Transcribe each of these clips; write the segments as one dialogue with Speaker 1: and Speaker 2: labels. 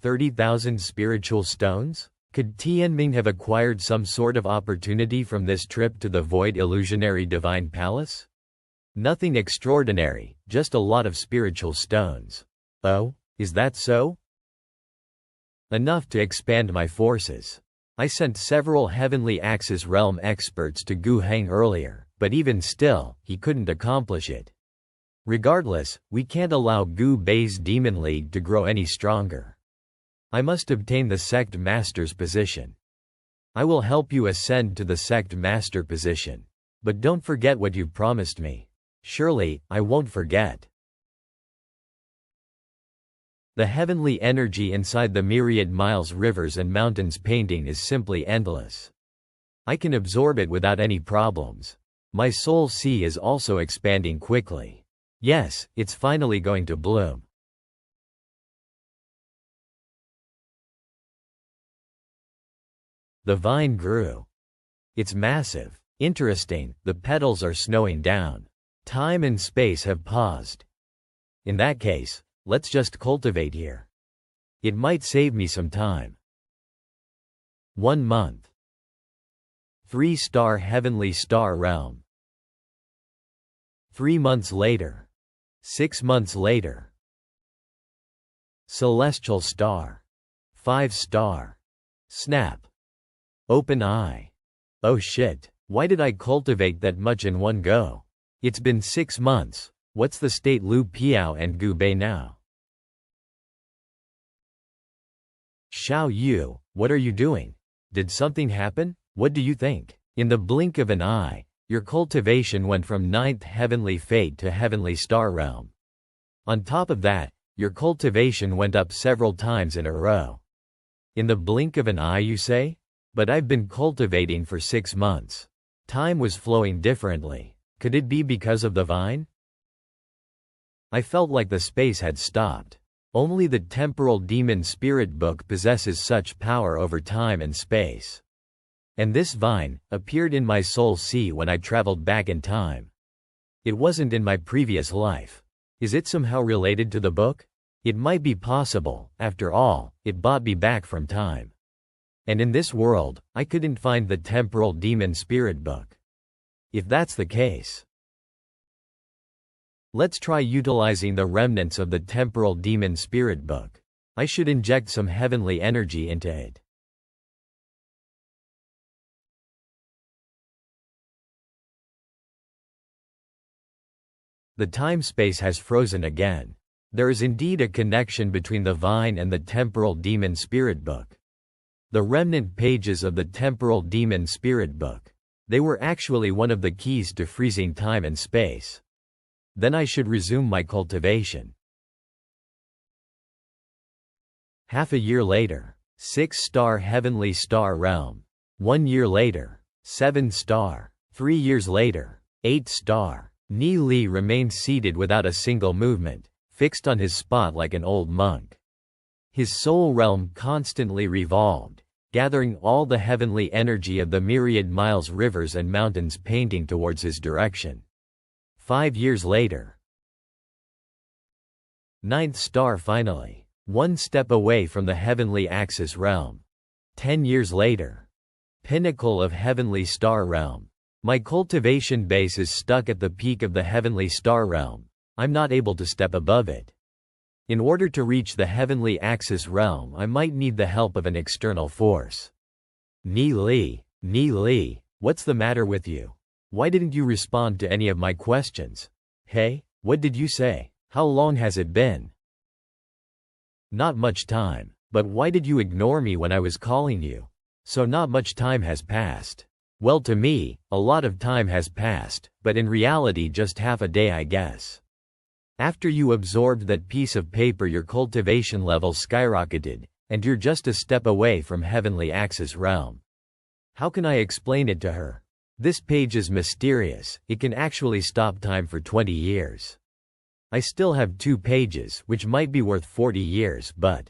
Speaker 1: 30,000 spiritual stones? Could Tianming have acquired some sort of opportunity from this trip to the Void Illusionary Divine Palace? Nothing extraordinary, just a lot of spiritual stones. Oh, is that so? Enough to expand my forces. I sent several Heavenly Axis Realm experts to Gu Heng earlier, but even still, he couldn't accomplish it. Regardless, we can't allow Gu Bei's Demon League to grow any stronger. I must obtain the Sect Master's position. I will help you ascend to the Sect Master position. But don't forget what you've promised me. Surely, I won't forget. The heavenly energy inside the myriad miles rivers and mountains painting is simply endless. I can absorb it without any problems. My soul sea is also expanding quickly. Yes, it's finally going to bloom. The vine grew. It's massive. Interesting, the petals are snowing down. Time and space have paused. In that case, let's just cultivate here. It might save me some time. 1 month. 3-star Heavenly Star Realm. 3 months later. 6 months later. Celestial Star. 5-star. Snap. Open eye. Oh shit, why did I cultivate that much in one go? It's been 6 months. What's the state Lu Piao and Gu Bei now? Xiao Yu, what are you doing? Did something happen? What do you think? In the blink of an eye, your cultivation went from 9th Heavenly Fate to Heavenly Star Realm. On top of that, your cultivation went up several times in a row. In the blink of an eye, you say? But I've been cultivating for 6 months. Time was flowing differently. Could it be because of the vine? I felt like the space had stopped. Only the Temporal Demon Spirit Book possesses such power over time and space. And this vine appeared in my soul sea when I traveled back in time. It wasn't in my previous life. Is it somehow related to the book? It might be possible. After all, it brought me back from time. And in this world, I couldn't find the Temporal Demon Spirit Book. If that's the case, let's try utilizing the remnants of the Temporal Demon Spirit Book. I should inject some heavenly energy into it. The time-space has frozen again. There is indeed a connection between the vine and the Temporal Demon Spirit Book. The remnant pages of the Temporal Demon Spirit Book. They were actually one of the keys to freezing time and space. Then I should resume my cultivation. Half a year later. 6-star Heavenly Star Realm. 1 year later. 7-star. 3 years later. 8-star. Ni Li remained seated without a single movement, fixed on his spot like an old monk. His soul realm constantly revolved, gathering all the heavenly energy of the myriad miles rivers and mountains painting towards his direction. 5 years later. 9th star finally. 1 step away from the Heavenly Axis Realm. 10 years later. Pinnacle of Heavenly Star Realm. My cultivation base is stuck at the peak of the Heavenly Star Realm. I'm not able to step above it. In order to reach the Heavenly Axis Realm, I might need the help of an external force. Ni Li, what's the matter with you? Why didn't you respond to any of my questions? Hey, what did you say? How long has it been? Not much time. But why did you ignore me when I was calling you? So not much time has passed. Well, to me, a lot of time has passed, but in reality just half a day, I guess. After you absorbed that piece of paper, your cultivation level skyrocketed, and you're just a step away from Heavenly Axis Realm. How can I explain it to her? This page is mysterious. It can actually stop time for 20 years. I still have 2 pages, which might be worth 40 years, but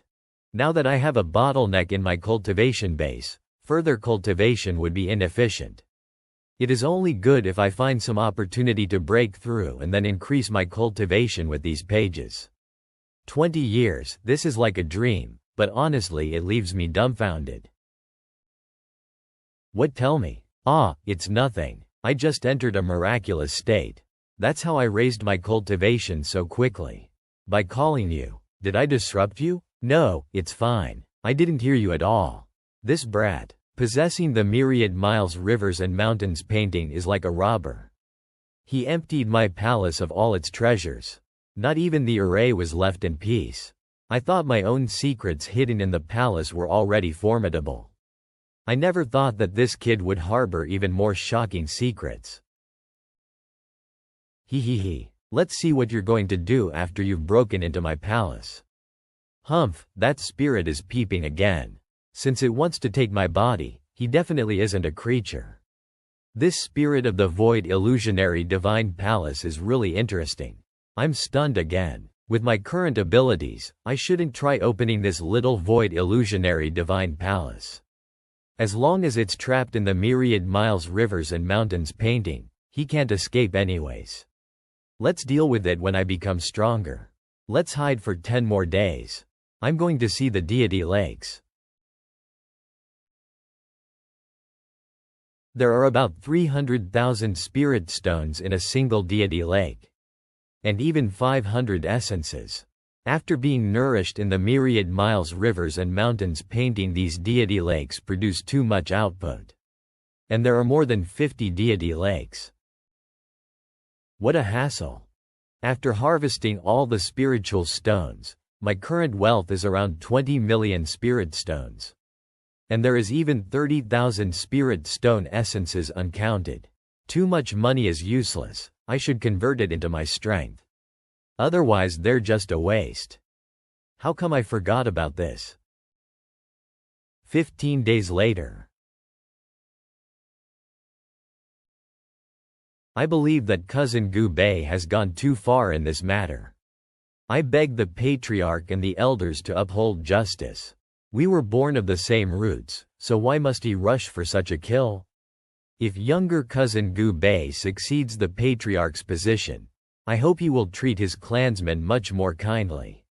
Speaker 1: now that I have a bottleneck in my cultivation base, further cultivation would be inefficient. It is only good if I find some opportunity to break through and then increase my cultivation with these pages. 20 years, this is like a dream, but honestly it leaves me dumbfounded. What, tell me? Ah, it's nothing. I just entered a miraculous state. That's how I raised my cultivation so quickly. By calling you. Did I disrupt you? No, it's fine. I didn't hear you at all. This brat, possessing the myriad miles rivers and mountains painting, is like a robber. He emptied my palace of all its treasures. Not even the array was left in peace. I thought my own secrets hidden in the palace were already formidable. I never thought that this kid would harbor even more shocking secrets. He. Let's see what you're going to do after you've broken into my palace. Humph, that spirit is peeping again. Since it wants to take my body, he definitely isn't a creature. This spirit of the void illusionary divine palace is really interesting. I'm stunned again. With my current abilities, I shouldn't try opening this little void illusionary divine palace. As long as it's trapped in the myriad miles rivers and mountains painting, he can't escape anyways. Let's deal with it when I become stronger. Let's hide for 10 more days. I'm going to see the deity lakes. There are about 300,000 spirit stones in a single deity lake. And even 500 essences. After being nourished in the myriad miles rivers and mountains painting, these deity lakes produce too much output. And there are more than 50 deity lakes. What a hassle. After harvesting all the spiritual stones, my current wealth is around 20 million spirit stones. And there is even 30,000 spirit stone essences uncounted. Too much money is useless. I should convert it into my strength. Otherwise they're just a waste. How come I forgot about this? 15 days later. I believe that cousin Gu Bei has gone too far in this matter. I beg the patriarch and the elders to uphold justice. We were born of the same roots, so why must he rush for such a kill? If younger cousin Gu Bei succeeds the patriarch's position, I hope he will treat his clansmen much more kindly.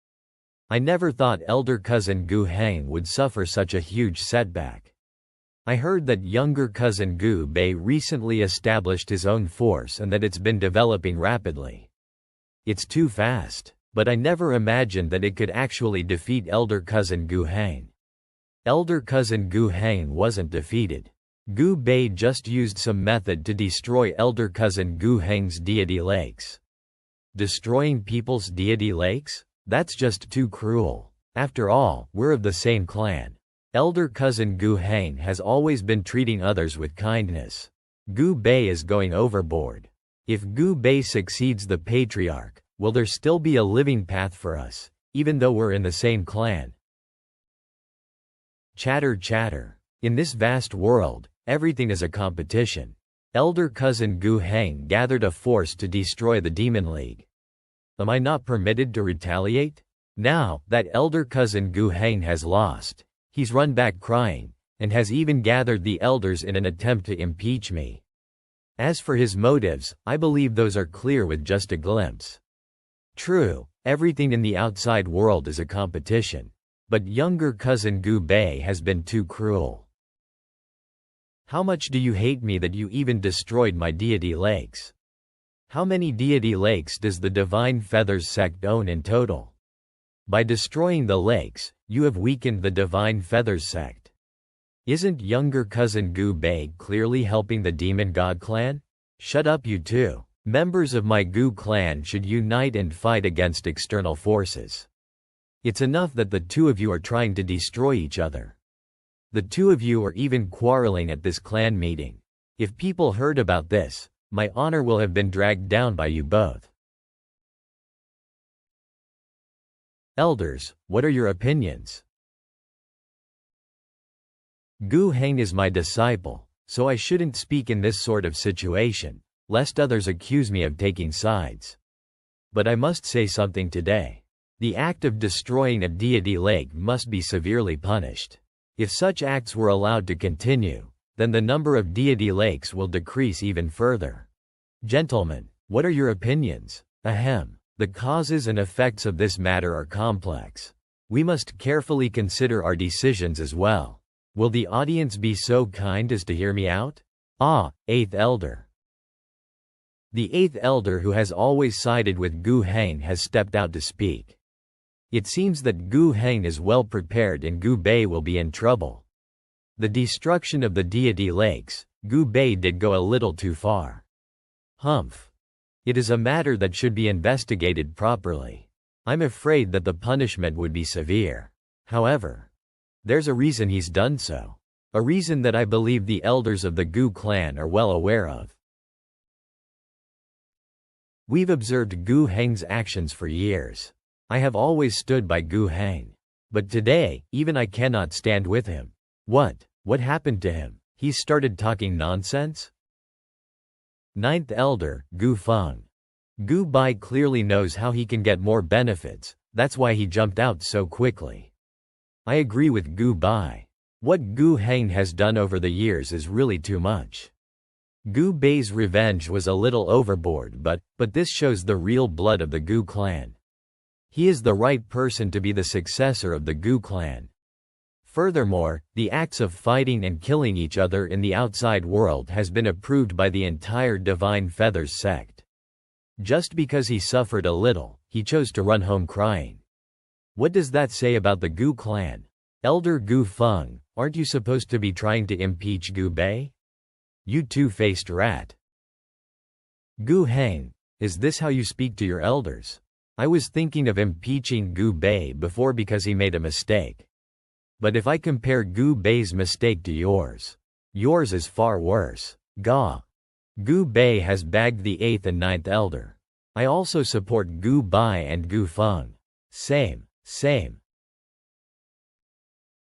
Speaker 1: I never thought elder cousin Gu Heng would suffer such a huge setback. I heard that younger cousin Gu Bei recently established his own force and that it's been developing rapidly. It's too fast, but I never imagined that it could actually defeat elder cousin Gu Heng. Elder cousin Gu Heng wasn't defeated. Gu Bei just used some method to destroy elder cousin Gu Heng's deity lakes. Destroying people's deity lakes? That's just too cruel. After all, we're of the same clan. Elder cousin Gu Heng has always been treating others with kindness. Gu Bei is going overboard. If Gu Bei succeeds the patriarch, will there still be a living path for us, even though we're in the same clan? Chatter. In this vast world, everything is a competition. Elder cousin Gu Heng gathered a force to destroy the Demon League. Am I not permitted to retaliate? Now that elder cousin Gu Heng has lost, he's run back crying, and has even gathered the elders in an attempt to impeach me. As for his motives, I believe those are clear with just a glimpse. True, everything in the outside world is a competition. But younger cousin Gu Bei has been too cruel. How much do you hate me that you even destroyed my deity lakes? How many deity lakes does the Divine Feathers sect own in total? By destroying the lakes, you have weakened the Divine Feathers sect. Isn't younger cousin Gu Bei clearly helping the Demon God clan? Shut up, you two. Members of my Gu clan should unite and fight against external forces. It's enough that the two of you are trying to destroy each other. The two of you are even quarreling at this clan meeting. If people heard about this, my honor will have been dragged down by you both. Elders, what are your opinions? Gu Heng is my disciple, so I shouldn't speak in this sort of situation, lest others accuse me of taking sides. But I must say something today. The act of destroying a deity lake must be severely punished. If such acts were allowed to continue, then the number of deity lakes will decrease even further. Gentlemen, what are your opinions? Ahem. The causes and effects of this matter are complex. We must carefully consider our decisions as well. Will the audience be so kind as to hear me out? Eighth Elder. The eighth elder, who has always sided with Gu Heng, has stepped out to speak. It seems that Gu Heng is well prepared and Gu Bei will be in trouble. The destruction of the deity lakes, Gu Bei did go a little too far. Humph. It is a matter that should be investigated properly. I'm afraid that the punishment would be severe. However, there's a reason he's done so. A reason that I believe the elders of the Gu clan are well aware of. We've observed Gu Heng's actions for years. I have always stood by Gu Heng. But today, even I cannot stand with him. What happened to him? He started talking nonsense? Ninth Elder, Gu Feng. Gu Bai clearly knows how he can get more benefits, that's why he jumped out so quickly. I agree with Gu Bai. What Gu Heng has done over the years is really too much. Gu Bei's revenge was a little overboard, but this shows the real blood of the Gu clan. He is the right person to be the successor of the Gu clan. Furthermore, the acts of fighting and killing each other in the outside world has been approved by the entire Divine Feathers sect. Just because he suffered a little, he chose to run home crying. What does that say about the Gu clan? Elder Gu Feng, aren't you supposed to be trying to impeach Gu Bei? You two-faced rat. Gu Heng, is this how you speak to your elders? I was thinking of impeaching Gu Bei before because he made a mistake. But if I compare Gu Bei's mistake to yours is far worse. Gu Bei has bagged the 8th and 9th elder. I also support Gu Bai and Gu Feng. Same.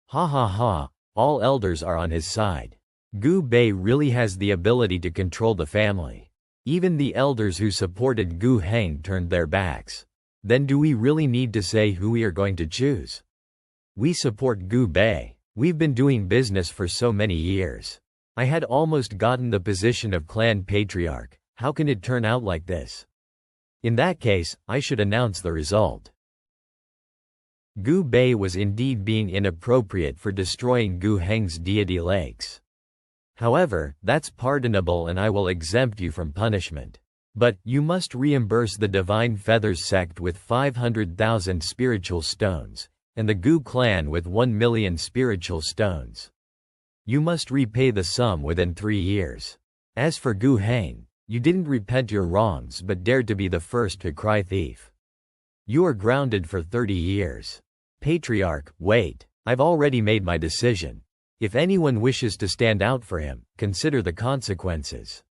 Speaker 1: Ha ha ha, all elders are on his side. Gu Bei really has the ability to control the family. Even the elders who supported Gu Heng turned their backs. Then do we really need to say who we are going to choose? We support Gu Bei. We've been doing business for so many years. I had almost gotten the position of clan patriarch. How can it turn out like this? In that case, I should announce the result. Gu Bei was indeed being inappropriate for destroying Gu Heng's deity lakes. However, that's pardonable and I will exempt you from punishment. But, you must reimburse the Divine Feathers sect with 500,000 spiritual stones, and the Gu clan with 1 million spiritual stones. You must repay the sum within 3 years. As for Gu Heng, you didn't repent your wrongs but dared to be the first to cry thief. You are grounded for 30 years. Patriarch, wait, I've already made my decision. If anyone wishes to stand out for him, consider the consequences.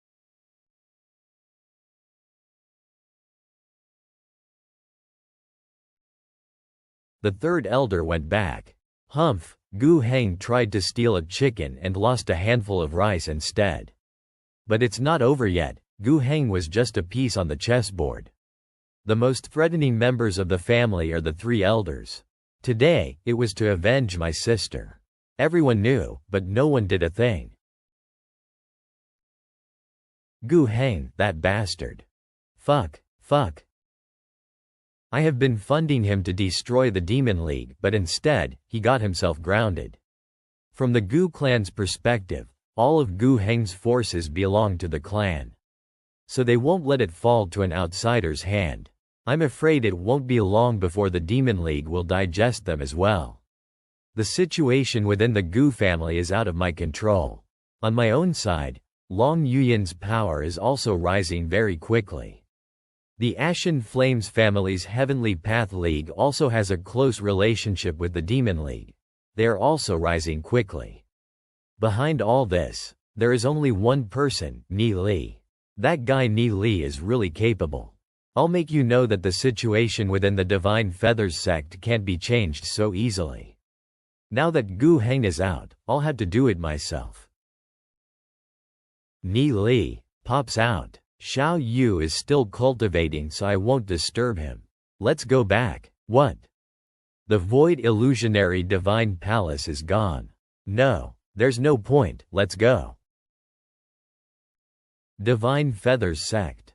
Speaker 1: The 3rd elder went back. Humph, Gu Heng tried to steal a chicken and lost a handful of rice instead. But it's not over yet. Gu Heng was just a piece on the chessboard. The most threatening members of the family are the 3 elders. Today, it was to avenge my sister. Everyone knew, but no one did a thing. Gu Heng, that bastard. Fuck. I have been funding him to destroy the Demon League, but instead, he got himself grounded. From the Gu clan's perspective, all of Gu Heng's forces belong to the clan. So they won't let it fall to an outsider's hand. I'm afraid it won't be long before the Demon League will digest them as well. The situation within the Gu family is out of my control. On my own side, Long Yuyan's power is also rising very quickly. The Ashen Flames family's Heavenly Path League also has a close relationship with the Demon League. They are also rising quickly. Behind all this, there is only one person, Ni Li. That guy Ni Li is really capable. I'll make you know that the situation within the Divine Feathers sect can't be changed so easily. Now that Gu Heng is out, I'll have to do it myself. Ni Li pops out. Xiao Yu is still cultivating, so I won't disturb him. Let's go back. What? The Void Illusionary Divine Palace is gone. No, there's no point, let's go. Divine Feathers sect.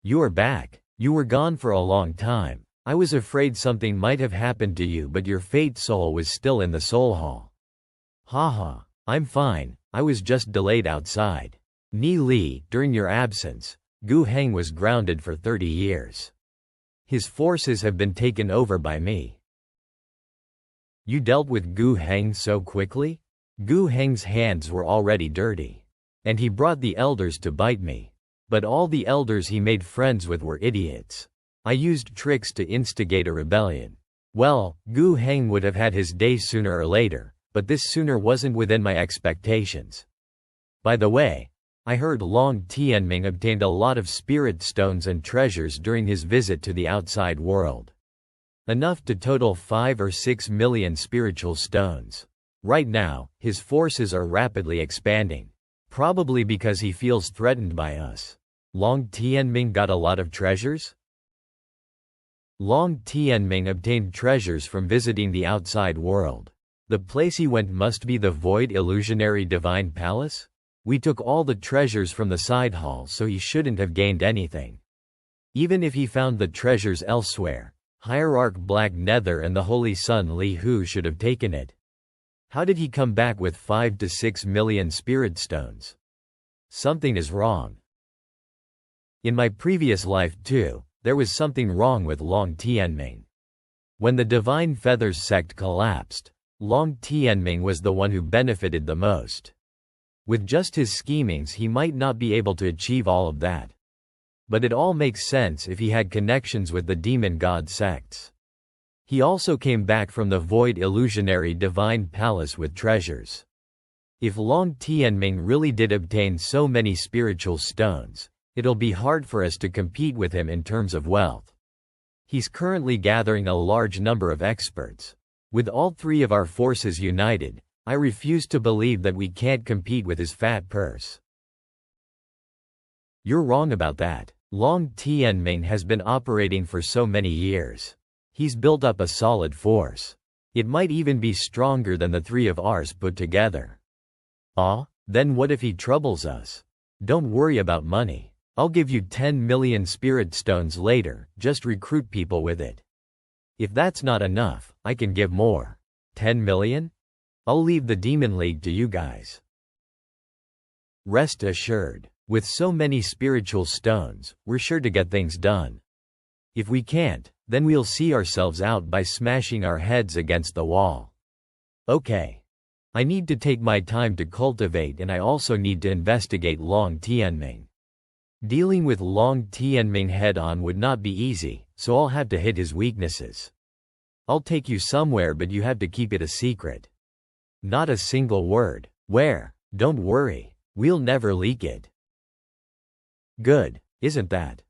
Speaker 1: You are back. You were gone for a long time. I was afraid something might have happened to you, but your fate soul was still in the soul hall. Haha, I'm fine, I was just delayed outside. Ni Li, during your absence, Gu Heng was grounded for 30 years. His forces have been taken over by me. You dealt with Gu Heng so quickly? Gu Heng's hands were already dirty. And he brought the elders to bite me. But all the elders he made friends with were idiots. I used tricks to instigate a rebellion. Well, Gu Heng would have had his day sooner or later, but this sooner wasn't within my expectations. By the way, I heard Long Tianming obtained a lot of spirit stones and treasures during his visit to the outside world. Enough to total 5 or 6 million spiritual stones. Right now, his forces are rapidly expanding. Probably because he feels threatened by us. Long Tianming got a lot of treasures? Long Tianming obtained treasures from visiting the outside world. The place he went must be the Void Illusionary Divine Palace? We took all the treasures from the side hall, so he shouldn't have gained anything. Even if he found the treasures elsewhere, Hierarch Black Nether and the Holy Sun Li Hu should have taken it. How did he come back with 5 to 6 million spirit stones? Something is wrong. In my previous life too, there was something wrong with Long Tianming. When the Divine Feathers sect collapsed, Long Tianming was the one who benefited the most. With just his schemings he might not be able to achieve all of that. But it all makes sense if he had connections with the demon god sects. He also came back from the Void Illusionary Divine Palace with treasures. If Long Tianming really did obtain so many spiritual stones, it'll be hard for us to compete with him in terms of wealth. He's currently gathering a large number of experts. With all 3 of our forces united, I refuse to believe that we can't compete with his fat purse. You're wrong about that. Long Tianming has been operating for so many years. He's built up a solid force. It might even be stronger than the 3 of ours put together. Then what if he troubles us? Don't worry about money. I'll give you 10 million spirit stones later, just recruit people with it. If that's not enough, I can give more. 10 million? I'll leave the Demon League to you guys. Rest assured, with so many spiritual stones, we're sure to get things done. If we can't, then we'll see ourselves out by smashing our heads against the wall. Okay. I need to take my time to cultivate, and I also need to investigate Long Tianming. Dealing with Long Tianming head-on would not be easy, so I'll have to hit his weaknesses. I'll take you somewhere, but you have to keep it a secret. Not a single word. Where? Don't worry. We'll never leak it. Good, isn't that?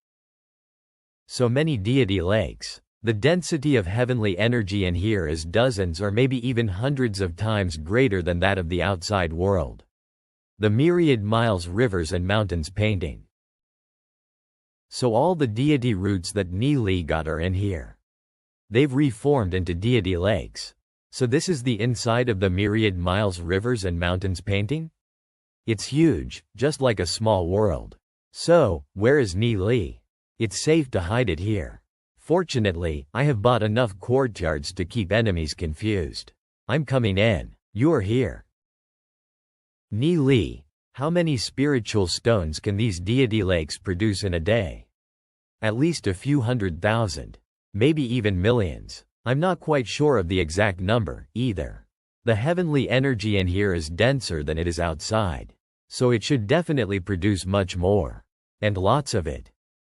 Speaker 1: So many deity lakes. The density of heavenly energy in here is dozens or maybe even hundreds of times greater than that of the outside world. The myriad miles, rivers and mountains painting. So all the deity roots that Ni Li got are in here. They've reformed into deity lakes. So this is the inside of the myriad miles, rivers and mountains painting? It's huge, just like a small world. So, where is Ni Li? It's safe to hide it here. Fortunately, I have bought enough courtyards to keep enemies confused. I'm coming in. You're here. Ni Li, how many spiritual stones can these deity lakes produce in a day? At least a few 100,000. Maybe even millions. I'm not quite sure of the exact number, either. The heavenly energy in here is denser than it is outside. So it should definitely produce much more. And lots of it.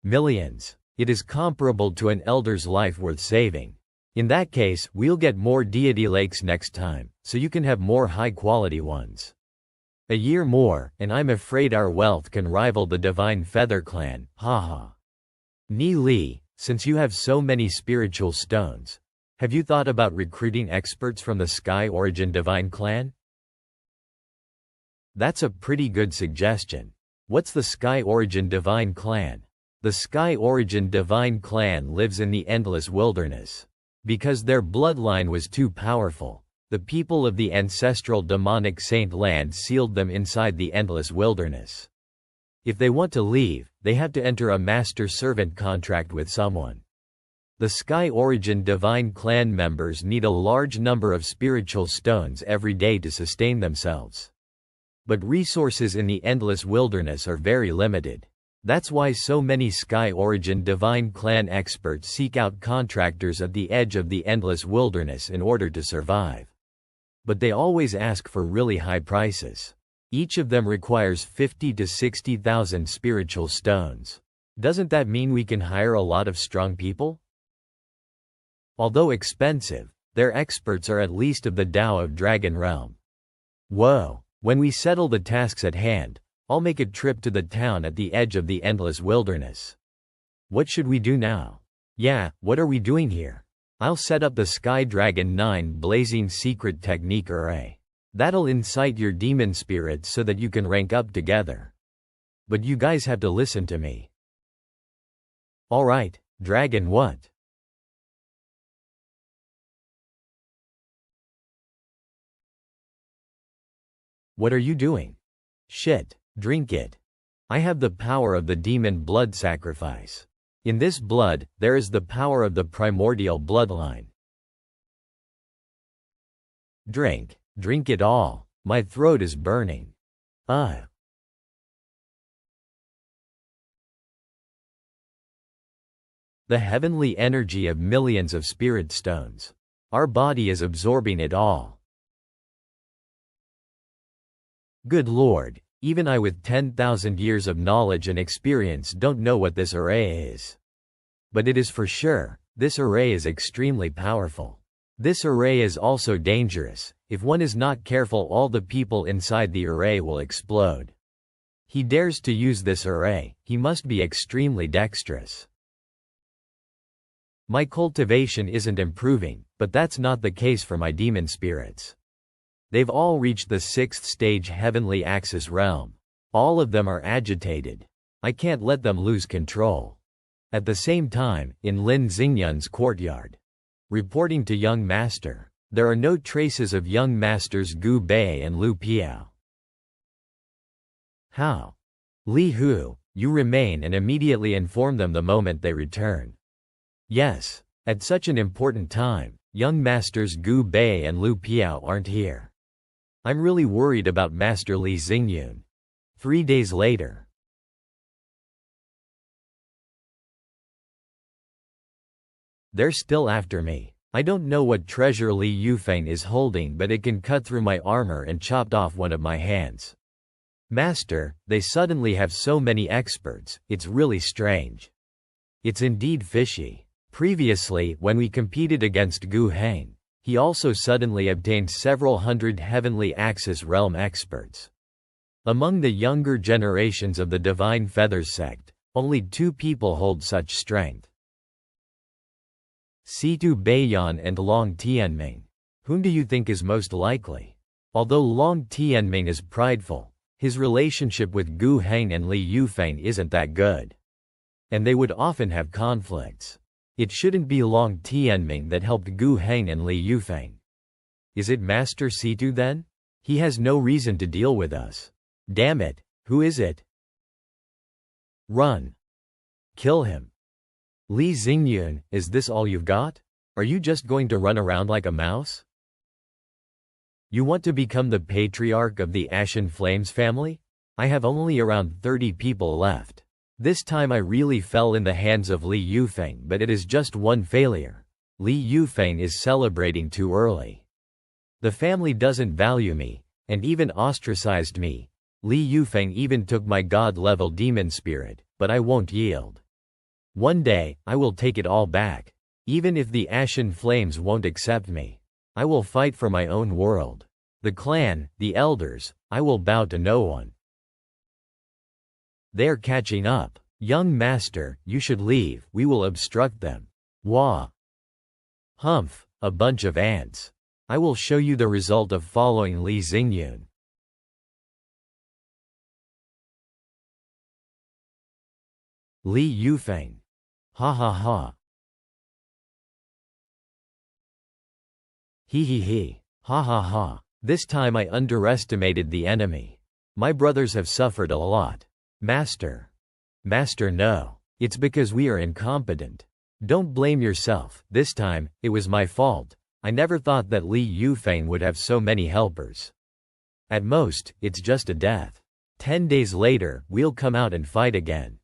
Speaker 1: Millions. It is comparable to an elder's life worth saving. In that case, we'll get more deity lakes next time, so you can have more high-quality ones. A year more, and I'm afraid our wealth can rival the Divine Feather Clan, haha. Ni Li, since you have so many spiritual stones, have you thought about recruiting experts from the Sky Origin Divine Clan? That's a pretty good suggestion. What's the Sky Origin Divine Clan? The Sky Origin Divine Clan lives in the Endless Wilderness. Because their bloodline was too powerful, the people of the ancestral demonic Saint Land sealed them inside the Endless Wilderness. If they want to leave, they have to enter a master-servant contract with someone. The Sky Origin Divine Clan members need a large number of spiritual stones every day to sustain themselves. But resources in the Endless Wilderness are very limited. That's why so many Sky Origin Divine Clan experts seek out contractors at the edge of the Endless Wilderness in order to survive. But they always ask for really high prices. Each of them requires 50 to 60,000 spiritual stones. Doesn't that mean we can hire a lot of strong people? Although expensive, their experts are at least of the Tao of Dragon Realm. Whoa, when we settle the tasks at hand, I'll make a trip to the town at the edge of the Endless Wilderness. What should we do now? Yeah, what are we doing here? I'll set up the Sky Dragon 9 Blazing Secret Technique Array. That'll incite your demon spirits so that you can rank up together. But you guys have to listen to me. Alright, Dragon what? What are you doing? Shit, drink it. I have the power of the demon blood sacrifice. In this blood, there is the power of the primordial bloodline. Drink it all. My throat is burning. The heavenly energy of millions of spirit stones. Our body is absorbing it all. Good Lord, even I with 10,000 years of knowledge and experience don't know what this array is. But it is for sure, this array is extremely powerful. This array is also dangerous. If one is not careful, all the people inside the array will explode. He dares to use this array, he must be extremely dexterous. My cultivation isn't improving, but that's not the case for my demon spirits. They've all reached the 6th stage heavenly axis realm. All of them are agitated. I can't let them lose control. At the same time, in Lin Xingyun's courtyard. Reporting to Young Master. There are no traces of Young Masters Gu Bei and Lu Piao. How? Li Hu, you remain and immediately inform them the moment they return. Yes, at such an important time, Young Masters Gu Bei and Lu Piao aren't here. I'm really worried about Master Li Xingyun. 3 days later. They're still after me. I don't know what treasure Li Yufeng is holding, but it can cut through my armor and chopped off one of my hands. Master, they suddenly have so many experts, it's really strange. It's indeed fishy. Previously, when we competed against Gu Heng, he also suddenly obtained several hundred heavenly axis realm experts. Among the younger generations of the Divine Feathers sect, only 2 people hold such strength. Situ Beiyan and Long Tianming. Whom do you think is most likely? Although Long Tianming is prideful, his relationship with Gu Heng and Li Yufeng isn't that good. And they would often have conflicts. It shouldn't be Long Tianming that helped Gu Heng and Li Yufeng. Is it Master Situ then? He has no reason to deal with us. Damn it, who is it? Run. Kill him. Li Xingyun, is this all you've got? Are you just going to run around like a mouse? You want to become the patriarch of the Ashen Flames family? I have only around 30 people left. This time I really fell in the hands of Li Yufeng, but it is just one failure. Li Yufeng is celebrating too early. The family doesn't value me, and even ostracized me. Li Yufeng even took my god-level demon spirit, but I won't yield. One day, I will take it all back. Even if the Ashen Flames won't accept me, I will fight for my own world. The clan, the elders, I will bow to no one. They're catching up. Young Master, you should leave, we will obstruct them. Wah. Humph, a bunch of ants. I will show you the result of following Li Xingyun. Li Yufeng. Ha ha ha. He he he. Ha ha ha. This time I underestimated the enemy. My brothers have suffered a lot. Master. Master, no. It's because we are incompetent. Don't blame yourself. This time, it was my fault. I never thought that Li Yufeng would have so many helpers. At most, it's just a death. 10 days later, we'll come out and fight again.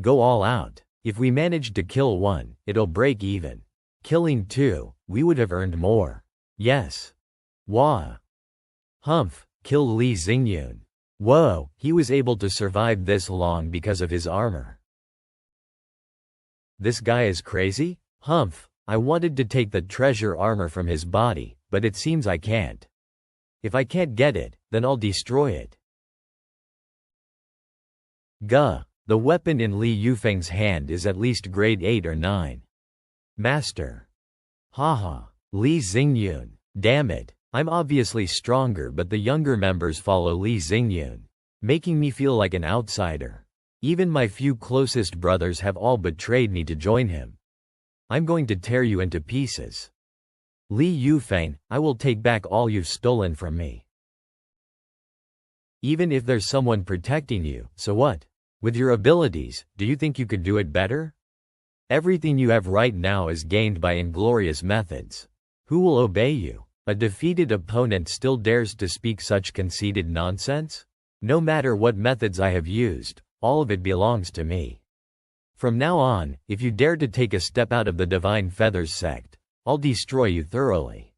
Speaker 1: Go all out. If we manage to kill one, it'll break even. Killing two, we would have earned more. Yes. Wah. Humph, kill Li Xingyun. Whoa, he was able to survive this long because of his armor. This guy is crazy? Humph, I wanted to take the treasure armor from his body, but it seems I can't. If I can't get it, then I'll destroy it. Gah, the weapon in Li Yufeng's hand is at least grade 8 or 9. Master. Haha, Li Xingyun. Damn it, I'm obviously stronger, but the younger members follow Li Xingyun, making me feel like an outsider. Even my few closest brothers have all betrayed me to join him. I'm going to tear you into pieces. Li Yufeng, I will take back all you've stolen from me. Even if there's someone protecting you, so what? With your abilities, do you think you could do it better? Everything you have right now is gained by inglorious methods. Who will obey you? A defeated opponent still dares to speak such conceited nonsense? No matter what methods I have used, all of it belongs to me. From now on, if you dare to take a step out of the Divine Feathers sect, I'll destroy you thoroughly.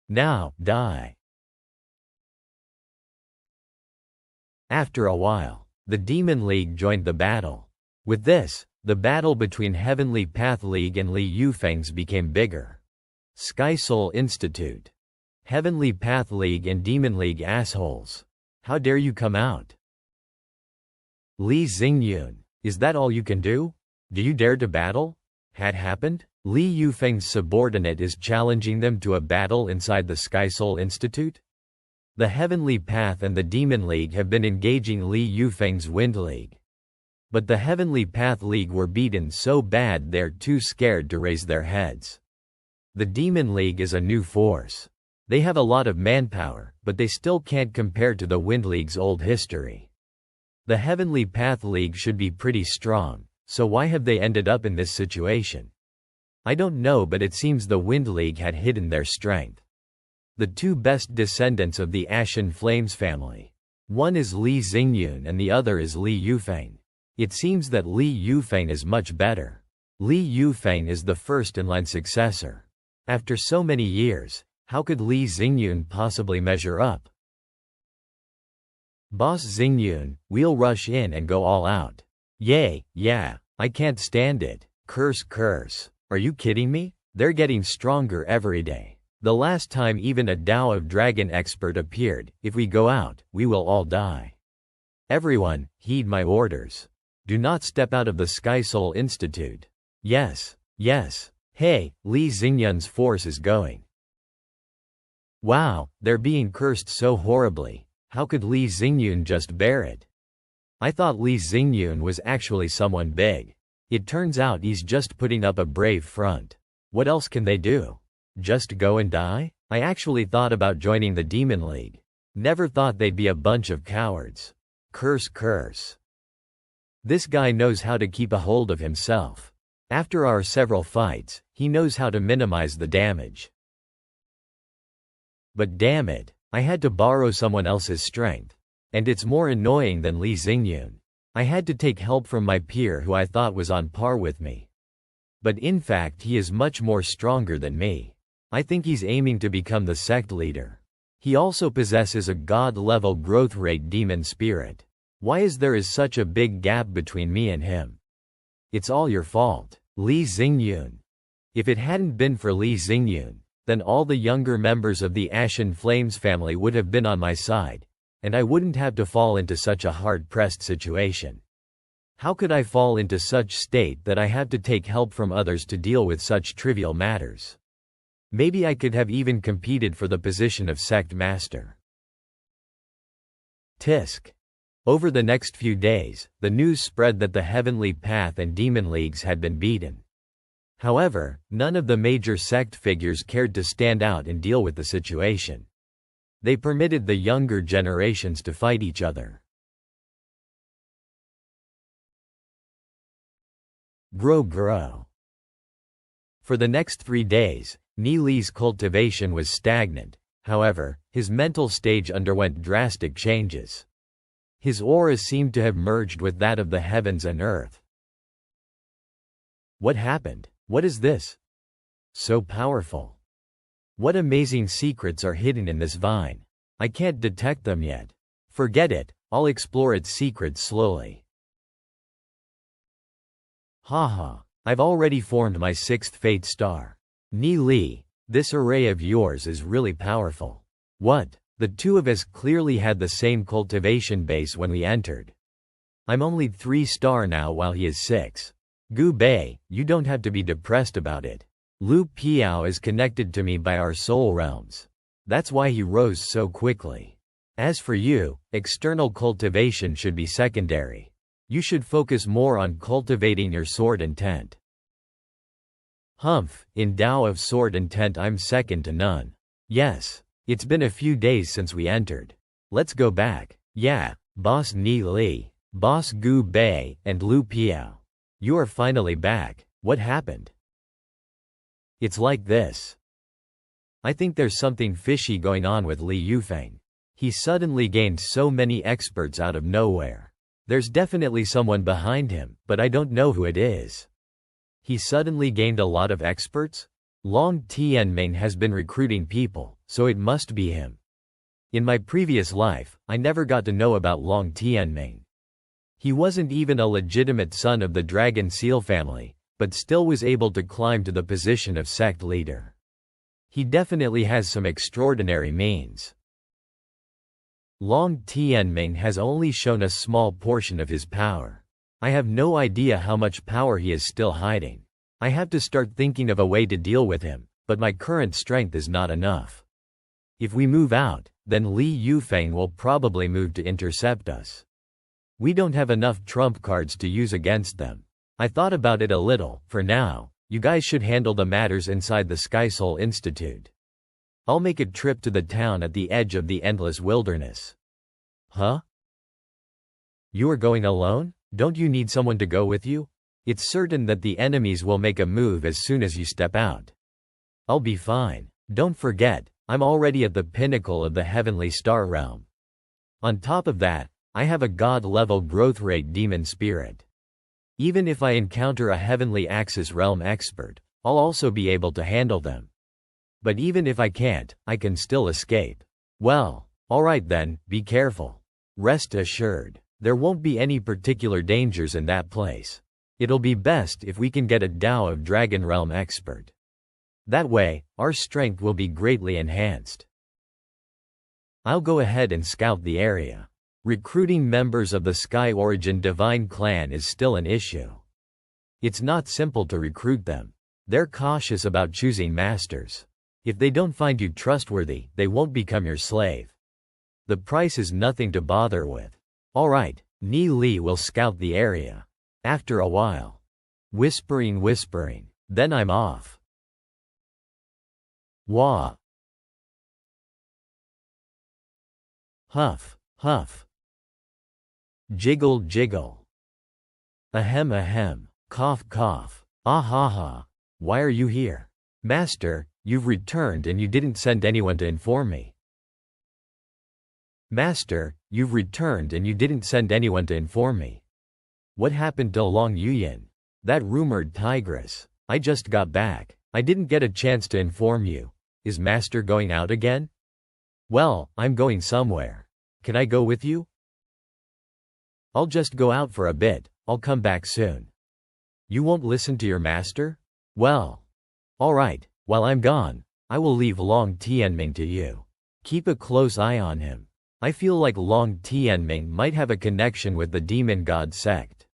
Speaker 1: Now, die. After a while, the Demon League joined the battle. With this, the battle between Heavenly Path League and Li Yufeng's became bigger. Sky Soul Institute. Heavenly Path League and Demon League assholes. How dare you come out? Li Xingyun, is that all you can do? Do you dare to battle? Had happened? Li Yufeng's subordinate is challenging them to a battle inside the Sky Soul Institute? The Heavenly Path and the Demon League have been engaging Li Yufeng's Wind League. But the Heavenly Path League were beaten so bad they're too scared to raise their heads. The Demon League is a new force. They have a lot of manpower, but they still can't compare to the Wind League's old history. The Heavenly Path League should be pretty strong, so why have they ended up in this situation? I don't know, but it seems the Wind League had hidden their strength. The two best descendants of the Ashen Flames family. One is Li Xingyun and the other is Li Yufeng. It seems that Li Yufeng is much better. Li Yufeng is the first-in-line successor. After so many years, how could Li Xingyun possibly measure up? Boss Xingyun, we'll rush in and go all out. Yay, yeah, I can't stand it. Curse, curse. Are you kidding me? They're getting stronger every day. The last time even a Tao of Dragon expert appeared, if we go out, we will all die. Everyone, heed my orders. Do not step out of the Sky Soul Institute. Yes, yes. Hey, Li Xingyun's force is going. Wow, they're being cursed so horribly. How could Li Xingyun just bear it? I thought Li Xingyun was actually someone big. It turns out he's just putting up a brave front. What else can they do? Just go and die? I actually thought about joining the Demon League. Never thought they'd be a bunch of cowards. Curse, curse. This guy knows how to keep a hold of himself. After our several fights, he knows how to minimize the damage. But damn it, I had to borrow someone else's strength. And it's more annoying than Li Xingyun. I had to take help from my peer who I thought was on par with me. But in fact he is much more stronger than me. I think he's aiming to become the sect leader. He also possesses a god-level growth rate demon spirit. Why is there such a big gap between me and him? It's all your fault, Li Xingyun. If it hadn't been for Li Xingyun, then all the younger members of the Ashen Flames family would have been on my side, and I wouldn't have to fall into such a hard-pressed situation. How could I fall into such state that I have to take help from others to deal with such trivial matters? Maybe I could have even competed for the position of sect master. Tisk. Over the next few days, the news spread that the Heavenly Path and Demon Leagues had been beaten. However, none of the major sect figures cared to stand out and deal with the situation. They permitted the younger generations to fight each other. Grow. For the next 3 days, Ni Li's cultivation was stagnant. However, his mental stage underwent drastic changes. His aura seemed to have merged with that of the heavens and earth. What happened? What is this? So powerful. What amazing secrets are hidden in this vine? I can't detect them yet. Forget it, I'll explore its secrets slowly. Haha, I've already formed my 6th fate star. Ni Li, this array of yours is really powerful. What? The two of us clearly had the same cultivation base when we entered. I'm only 3-star now while he is 6. Gu Bei, you don't have to be depressed about it. Lu Piao is connected to me by our soul realms. That's why he rose so quickly. As for you, external cultivation should be secondary. You should focus more on cultivating your sword intent. Humph, in Tao of sword intent I'm second to none. Yes, it's been a few days since we entered. Let's go back. Yeah, Boss Ni Li, Boss Gu Bei, and Lu Piao. You are finally back. What happened? It's like this. I think there's something fishy going on with Li Yufeng. He suddenly gained so many experts out of nowhere. There's definitely someone behind him, but I don't know who it is. He suddenly gained a lot of experts? Long Tianming has been recruiting people, so it must be him. In my previous life, I never got to know about Long Tianming. He wasn't even a legitimate son of the Dragon Seal family, but still was able to climb to the position of sect leader. He definitely has some extraordinary means. Long Tianming has only shown a small portion of his power. I have no idea how much power he is still hiding. I have to start thinking of a way to deal with him, but my current strength is not enough. If we move out, then Li Yufeng will probably move to intercept us. We don't have enough trump cards to use against them. I thought about it a little. For now, you guys should handle the matters inside the Sky Soul Institute. I'll make a trip to the town at the edge of the endless wilderness. Huh? You are going alone? Don't you need someone to go with you? It's certain that the enemies will make a move as soon as you step out. I'll be fine. Don't forget, I'm already at the pinnacle of the heavenly star realm. On top of that, I have a god-level growth rate demon spirit. Even if I encounter a heavenly axis realm expert, I'll also be able to handle them. But even if I can't, I can still escape. Well, alright then, be careful. Rest assured, there won't be any particular dangers in that place. It'll be best if we can get a Tao of Dragon Realm expert. That way, our strength will be greatly enhanced. I'll go ahead and scout the area. Recruiting members of the Sky Origin Divine Clan is still an issue. It's not simple to recruit them. They're cautious about choosing masters. If they don't find you trustworthy, they won't become your slave. The price is nothing to bother with. Alright, Ni Li will scout the area. After a while. Whispering, then I'm off. Wah. Huff. Jiggle. Ahem. Cough. Ah ha ha. Why are you here? Master, you've returned and you didn't send anyone to inform me. Master, you've returned and you didn't send anyone to inform me. What happened to Long Yuyin? That rumored tigress. I just got back. I didn't get a chance to inform you. Is Master going out again? Well, I'm going somewhere. Can I go with you? I'll just go out for a bit. I'll come back soon. You won't listen to your master? Well. Alright, while I'm gone, I will leave Long Tianming to you. Keep a close eye on him. I feel like Long Tianming might have a connection with the Demon God sect.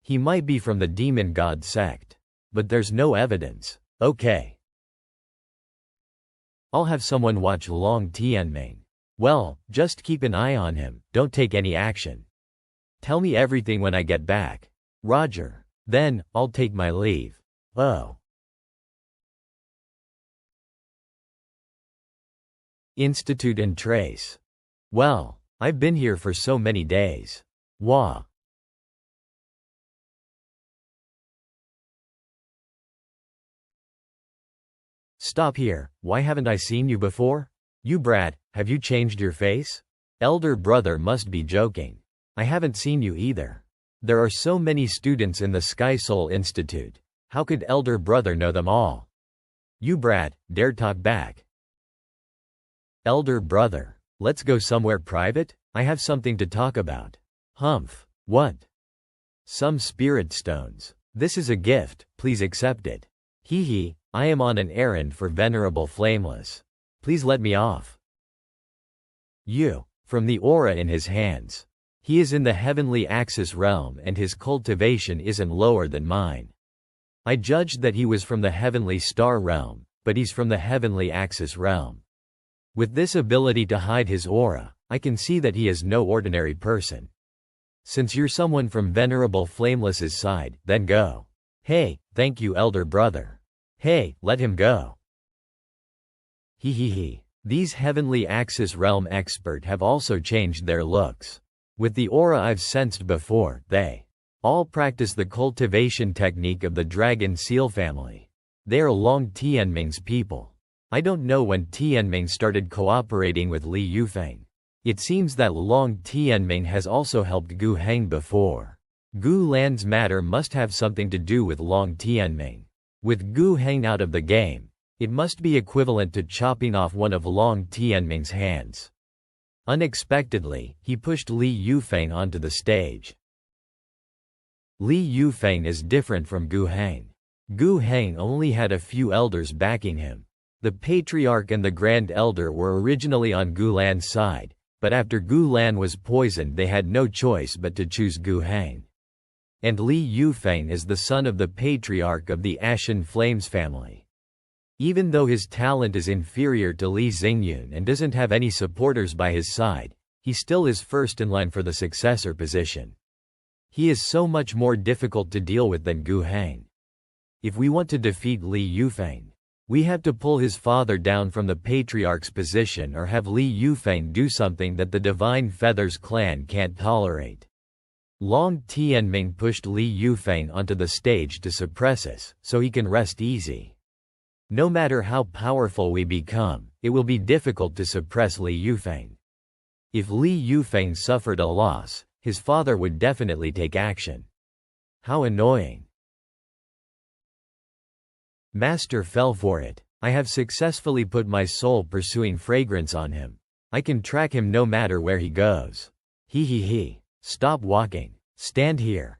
Speaker 1: He might be from the Demon God sect. But there's no evidence. Okay. I'll have someone watch Long Tianming. Well, just keep an eye on him, don't take any action. Tell me everything when I get back. Roger. Then, I'll take my leave. Oh. Institute and Trace. Well, I've been here for so many days. Wah. Stop here, why haven't I seen you before? You brat, have you changed your face? Elder brother must be joking. I haven't seen you either. There are so many students in the Sky Soul Institute. How could elder brother know them all? You brat, dare talk back. Elder brother, let's go somewhere private? I have something to talk about. Humph. What? Some spirit stones. This is a gift, please accept it. Hee hee, I am on an errand for Venerable Flameless. Please let me off. You. From the aura in his hands. He is in the heavenly Axis realm and his cultivation isn't lower than mine. I judged that he was from the heavenly star realm, but he's from the heavenly Axis realm. With this ability to hide his aura, I can see that he is no ordinary person. Since you're someone from Venerable Flameless's side, then go. Hey, thank you elder brother. Hey, let him go. Hee hee hee. These heavenly Axis realm expert have also changed their looks. With the aura I've sensed before, they all practice the cultivation technique of the Dragon Seal family. They are Long Tianming's people. I don't know when Tianming started cooperating with Li Yufeng. It seems that Long Tianming has also helped Gu Heng before. Gu Lan's matter must have something to do with Long Tianming. With Gu Heng out of the game, it must be equivalent to chopping off one of Long Tianming's hands. Unexpectedly, he pushed Li Yufeng onto the stage. Li Yufeng is different from Gu Heng. Gu Heng only had a few elders backing him. The Patriarch and the Grand Elder were originally on Gu Lan's side, but after Gu Lan was poisoned they had no choice but to choose Gu Heng. And Li Yufeng is the son of the Patriarch of the Ashen Flames family. Even though his talent is inferior to Li Xingyun and doesn't have any supporters by his side, he still is first in line for the successor position. He is so much more difficult to deal with than Gu Heng. If we want to defeat Li Yufeng, we have to pull his father down from the Patriarch's position or have Li Yufeng do something that the Divine Feathers clan can't tolerate. Long Tianming pushed Li Yufeng onto the stage to suppress us, so he can rest easy. No matter how powerful we become, it will be difficult to suppress Li Yufeng. If Li Yufeng suffered a loss, his father would definitely take action. How annoying. Master fell for it. I have successfully put my soul-pursuing fragrance on him. I can track him no matter where he goes. Hee hee hee. Stop walking. Stand here.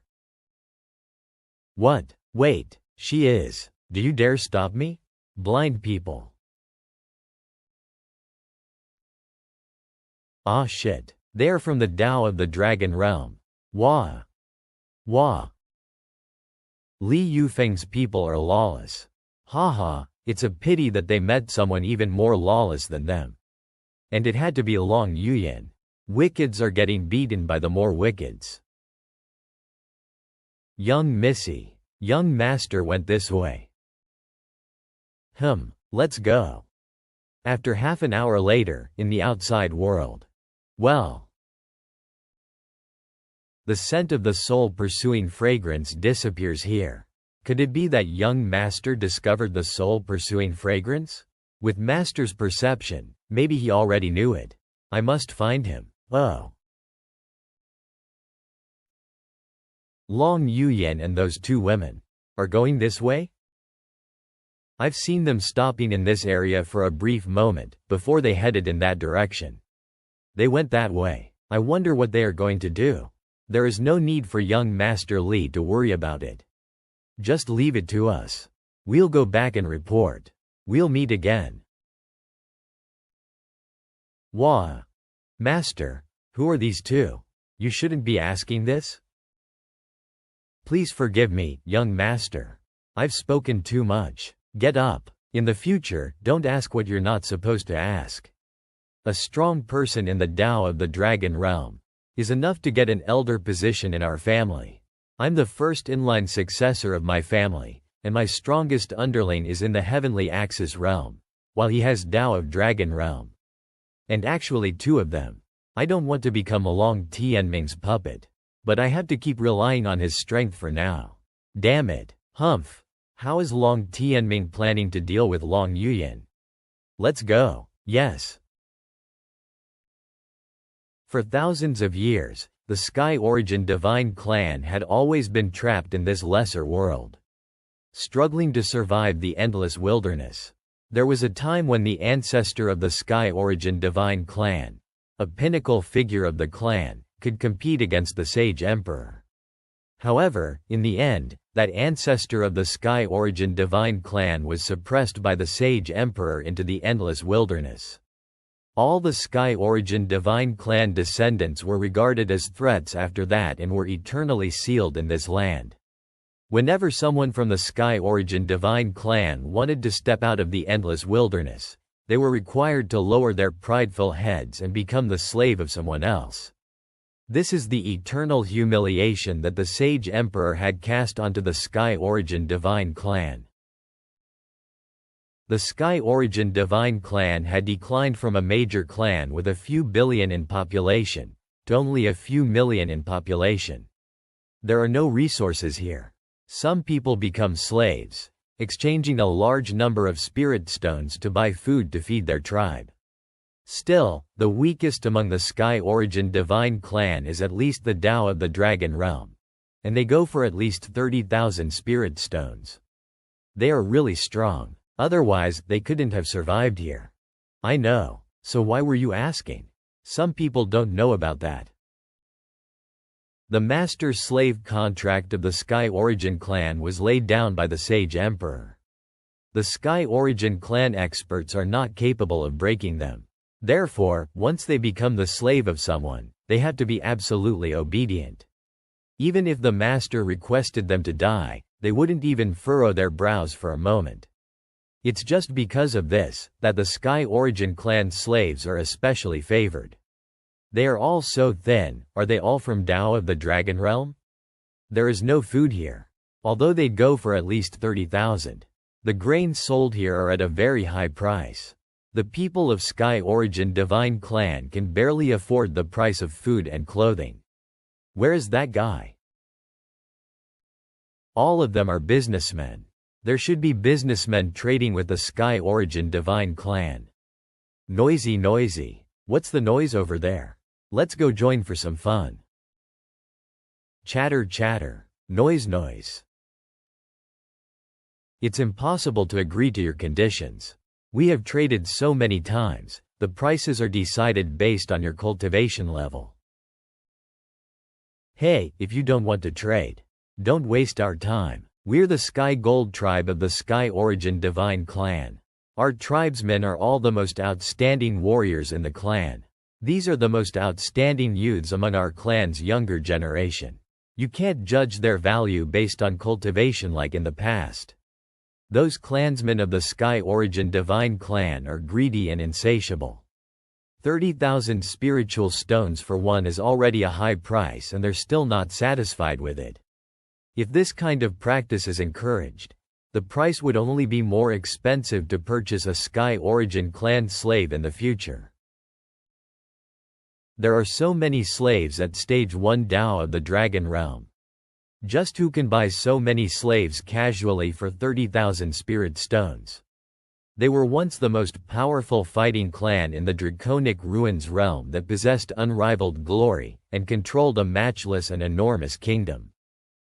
Speaker 1: What? Wait. She is. Do you dare stop me? Blind people. Ah shit. They are from the Tao of the Dragon Realm. Wah. Wah. Li Yufeng's people are lawless. Haha, it's a pity that they met someone even more lawless than them. And it had to be Long Yuyan. Wickeds are getting beaten by the more wickeds. Young Missy. Young Master went this way. Let's go. After half an hour later, in the outside world. Well. The scent of the soul-pursuing fragrance disappears here. Could it be that young Master discovered the soul-pursuing fragrance? With Master's perception, maybe he already knew it. I must find him. Oh. Long Yuyan and those two women are going this way? I've seen them stopping in this area for a brief moment, before they headed in that direction. They went that way. I wonder what they are going to do. There is no need for young Master Li to worry about it. Just leave it to us. We'll go back and report. We'll meet again. Wah. Master, who are these two? You shouldn't be asking this. Please forgive me, young Master. I've spoken too much. Get up. In the future, don't ask what you're not supposed to ask. A strong person in the Tao of the Dragon Realm is enough to get an elder position in our family. I'm the first inline successor of my family, and my strongest underling is in the Heavenly Axis realm, while he has Tao of Dragon Realm. And actually two of them. I don't want to become Long Tianming's puppet, but I have to keep relying on his strength for now. Damn it. Humph. How is Long Tianming planning to deal with Long Yuyan? Let's go. Yes. For thousands of years, the Sky Origin Divine Clan had always been trapped in this lesser world, struggling to survive the endless wilderness. There was a time when the ancestor of the Sky Origin Divine Clan, a pinnacle figure of the clan, could compete against the Sage Emperor. However, in the end, that ancestor of the Sky Origin Divine Clan was suppressed by the Sage Emperor into the endless wilderness. All the Sky Origin Divine Clan descendants were regarded as threats after that and were eternally sealed in this land. Whenever someone from the Sky Origin Divine Clan wanted to step out of the endless wilderness, they were required to lower their prideful heads and become the slave of someone else. This is the eternal humiliation that the Sage Emperor had cast onto the Sky Origin Divine Clan. The Sky Origin Divine Clan had declined from a major clan with a few billion in population, to only a few million in population. There are no resources here. Some people become slaves, exchanging a large number of spirit stones to buy food to feed their tribe. Still, the weakest among the Sky Origin Divine Clan is at least the Tao of the Dragon Realm, and they go for at least 30,000 spirit stones. They are really strong, otherwise they couldn't have survived here. I know, so why were you asking? Some people don't know about that. The master-slave contract of the Sky Origin Clan was laid down by the Sage Emperor. The Sky Origin Clan experts are not capable of breaking them. Therefore, once they become the slave of someone, they have to be absolutely obedient. Even if the master requested them to die, they wouldn't even furrow their brows for a moment. It's just because of this that the Sky Origin Clan slaves are especially favored. They are all so thin. Are they all from Tao of the Dragon Realm? There is no food here. Although they'd go for at least 30,000. The grains sold here are at a very high price. The people of Sky Origin Divine Clan can barely afford the price of food and clothing. Where is that guy? All of them are businessmen. There should be businessmen trading with the Sky Origin Divine Clan. Noisy. What's the noise over there? Let's go join for some fun. Chatter. Noise. It's impossible to agree to your conditions. We have traded so many times, the prices are decided based on your cultivation level. Hey, if you don't want to trade, don't waste our time. We're the Sky Gold tribe of the Sky Origin Divine Clan. Our tribesmen are all the most outstanding warriors in the clan. These are the most outstanding youths among our clan's younger generation. You can't judge their value based on cultivation like in the past. Those clansmen of the Sky Origin Divine Clan are greedy and insatiable. 30,000 spiritual stones for one is already a high price and they're still not satisfied with it. If this kind of practice is encouraged, the price would only be more expensive to purchase a Sky Origin Clan slave in the future. There are so many slaves at Stage 1 Tao of the Dragon Realm. Just who can buy so many slaves casually for 30,000 spirit stones? They were once the most powerful fighting clan in the Draconic Ruins realm that possessed unrivaled glory, and controlled a matchless and enormous kingdom.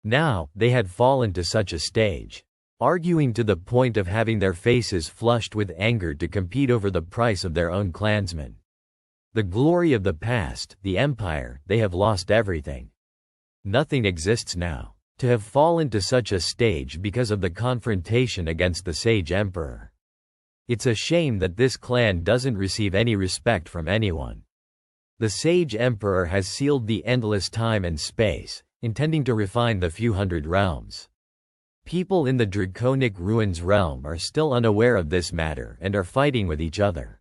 Speaker 1: Now, they had fallen to such a stage, arguing to the point of having their faces flushed with anger to compete over the price of their own clansmen. The glory of the past, the empire, they have lost everything. Nothing exists now. To have fallen to such a stage because of the confrontation against the Sage Emperor. It's a shame that this clan doesn't receive any respect from anyone. The Sage Emperor has sealed the endless time and space, intending to refine the few hundred realms. People in the Draconic Ruins realm are still unaware of this matter and are fighting with each other.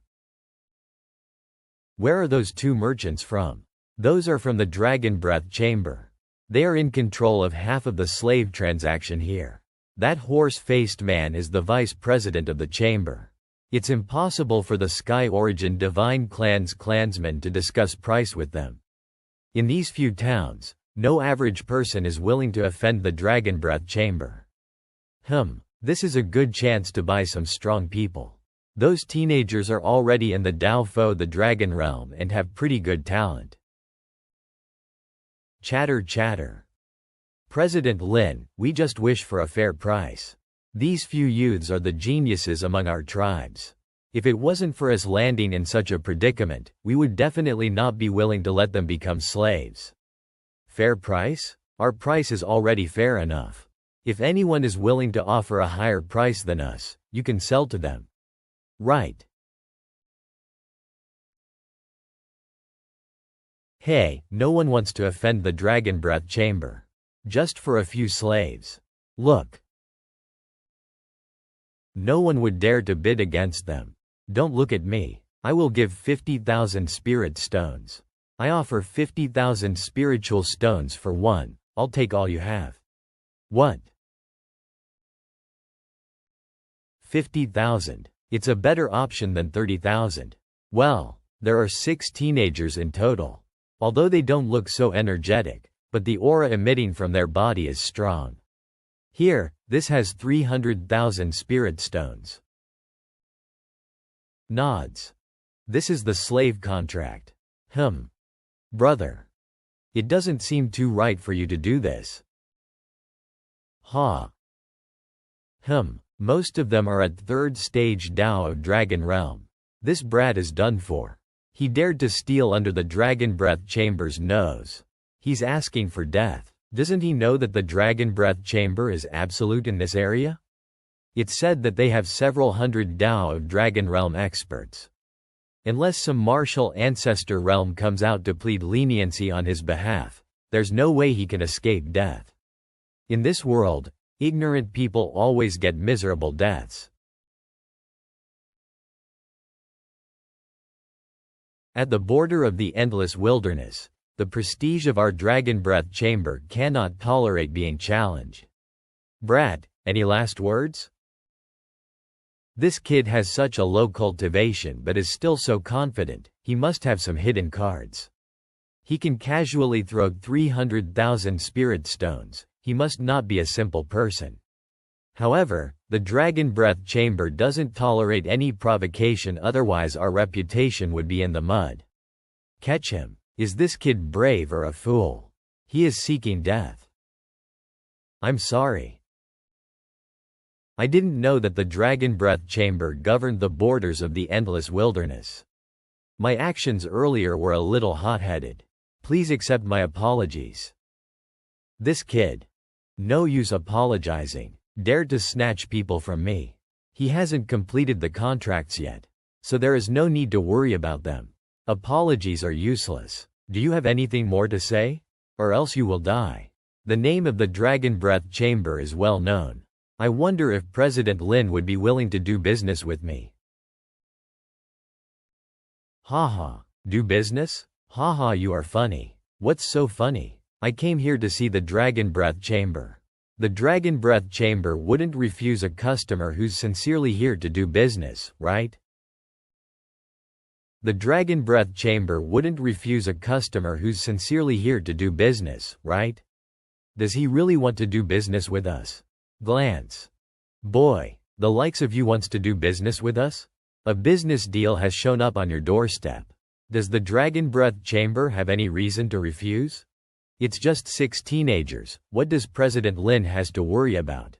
Speaker 1: Where are those two merchants from? Those are from the Dragon Breath Chamber. They are in control of half of the slave transaction here. That horse-faced man is the vice president of the chamber. It's impossible for the Sky Origin Divine Clan's clansmen to discuss price with them. In these few towns, no average person is willing to offend the Dragon Breath Chamber. This is a good chance to buy some strong people. Those teenagers are already in the Dao Fo the Dragon Realm and have pretty good talent. Chatter chatter. President Lin, we just wish for a fair price. These few youths are the geniuses among our tribes. If it wasn't for us landing in such a predicament, we would definitely not be willing to let them become slaves. Fair price? Our price is already fair enough. If anyone is willing to offer a higher price than us, you can sell to them. Right. Hey, no one wants to offend the Dragon Breath Chamber. Just for a few slaves. Look. No one would dare to bid against them. Don't look at me. I will give 50,000 spirit stones. I offer 50,000 spiritual stones for one. I'll take all you have. What? 50,000. It's a better option than 30,000. Well, there are 6 teenagers in total. Although they don't look so energetic, but the aura emitting from their body is strong. Here, this has 300,000 spirit stones. Nods. This is the slave contract. Brother. It doesn't seem too right for you to do this. Most of them are at 3rd stage Dao of Dragon Realm. This brat is done for. He dared to steal under the Dragon Breath Chamber's nose. He's asking for death. Doesn't he know that the Dragon Breath Chamber is absolute in this area? It's said that they have several hundred Dao of Dragon Realm experts. Unless some martial ancestor realm comes out to plead leniency on his behalf, there's no way he can escape death. In this world, ignorant people always get miserable deaths. At the border of the endless wilderness, the prestige of our Dragon Breath Chamber cannot tolerate being challenged. Brat, any last words? This kid has such a low cultivation but is still so confident, he must have some hidden cards. He can casually throw 300,000 spirit stones, he must not be a simple person. However, the Dragon Breath Chamber doesn't tolerate any provocation, otherwise our reputation would be in the mud. Catch him. Is this kid brave or a fool? He is seeking death. I'm sorry. I didn't know that the Dragon Breath Chamber governed the borders of the endless wilderness. My actions earlier were a little hot-headed. Please accept my apologies. This kid. No use apologizing. Dared to snatch people from me. He hasn't completed the contracts yet, so there is no need to worry about them. Apologies are useless. Do you have anything more to say? Or else you will die. The name of the Dragon Breath Chamber is well known. I wonder if President Lin would be willing to do business with me. Haha, do business? Haha, you are funny. What's so funny? I came here to see the Dragon Breath Chamber. The Dragon Breath Chamber wouldn't refuse a customer who's sincerely here to do business, right? The Dragon Breath Chamber wouldn't refuse a customer who's sincerely here to do business, right? Does he really want to do business with us? Glance. Boy, the likes of you wants to do business with us? A business deal has shown up on your doorstep. Does the Dragon Breath Chamber have any reason to refuse? It's just 6 teenagers, what does President Lin has to worry about?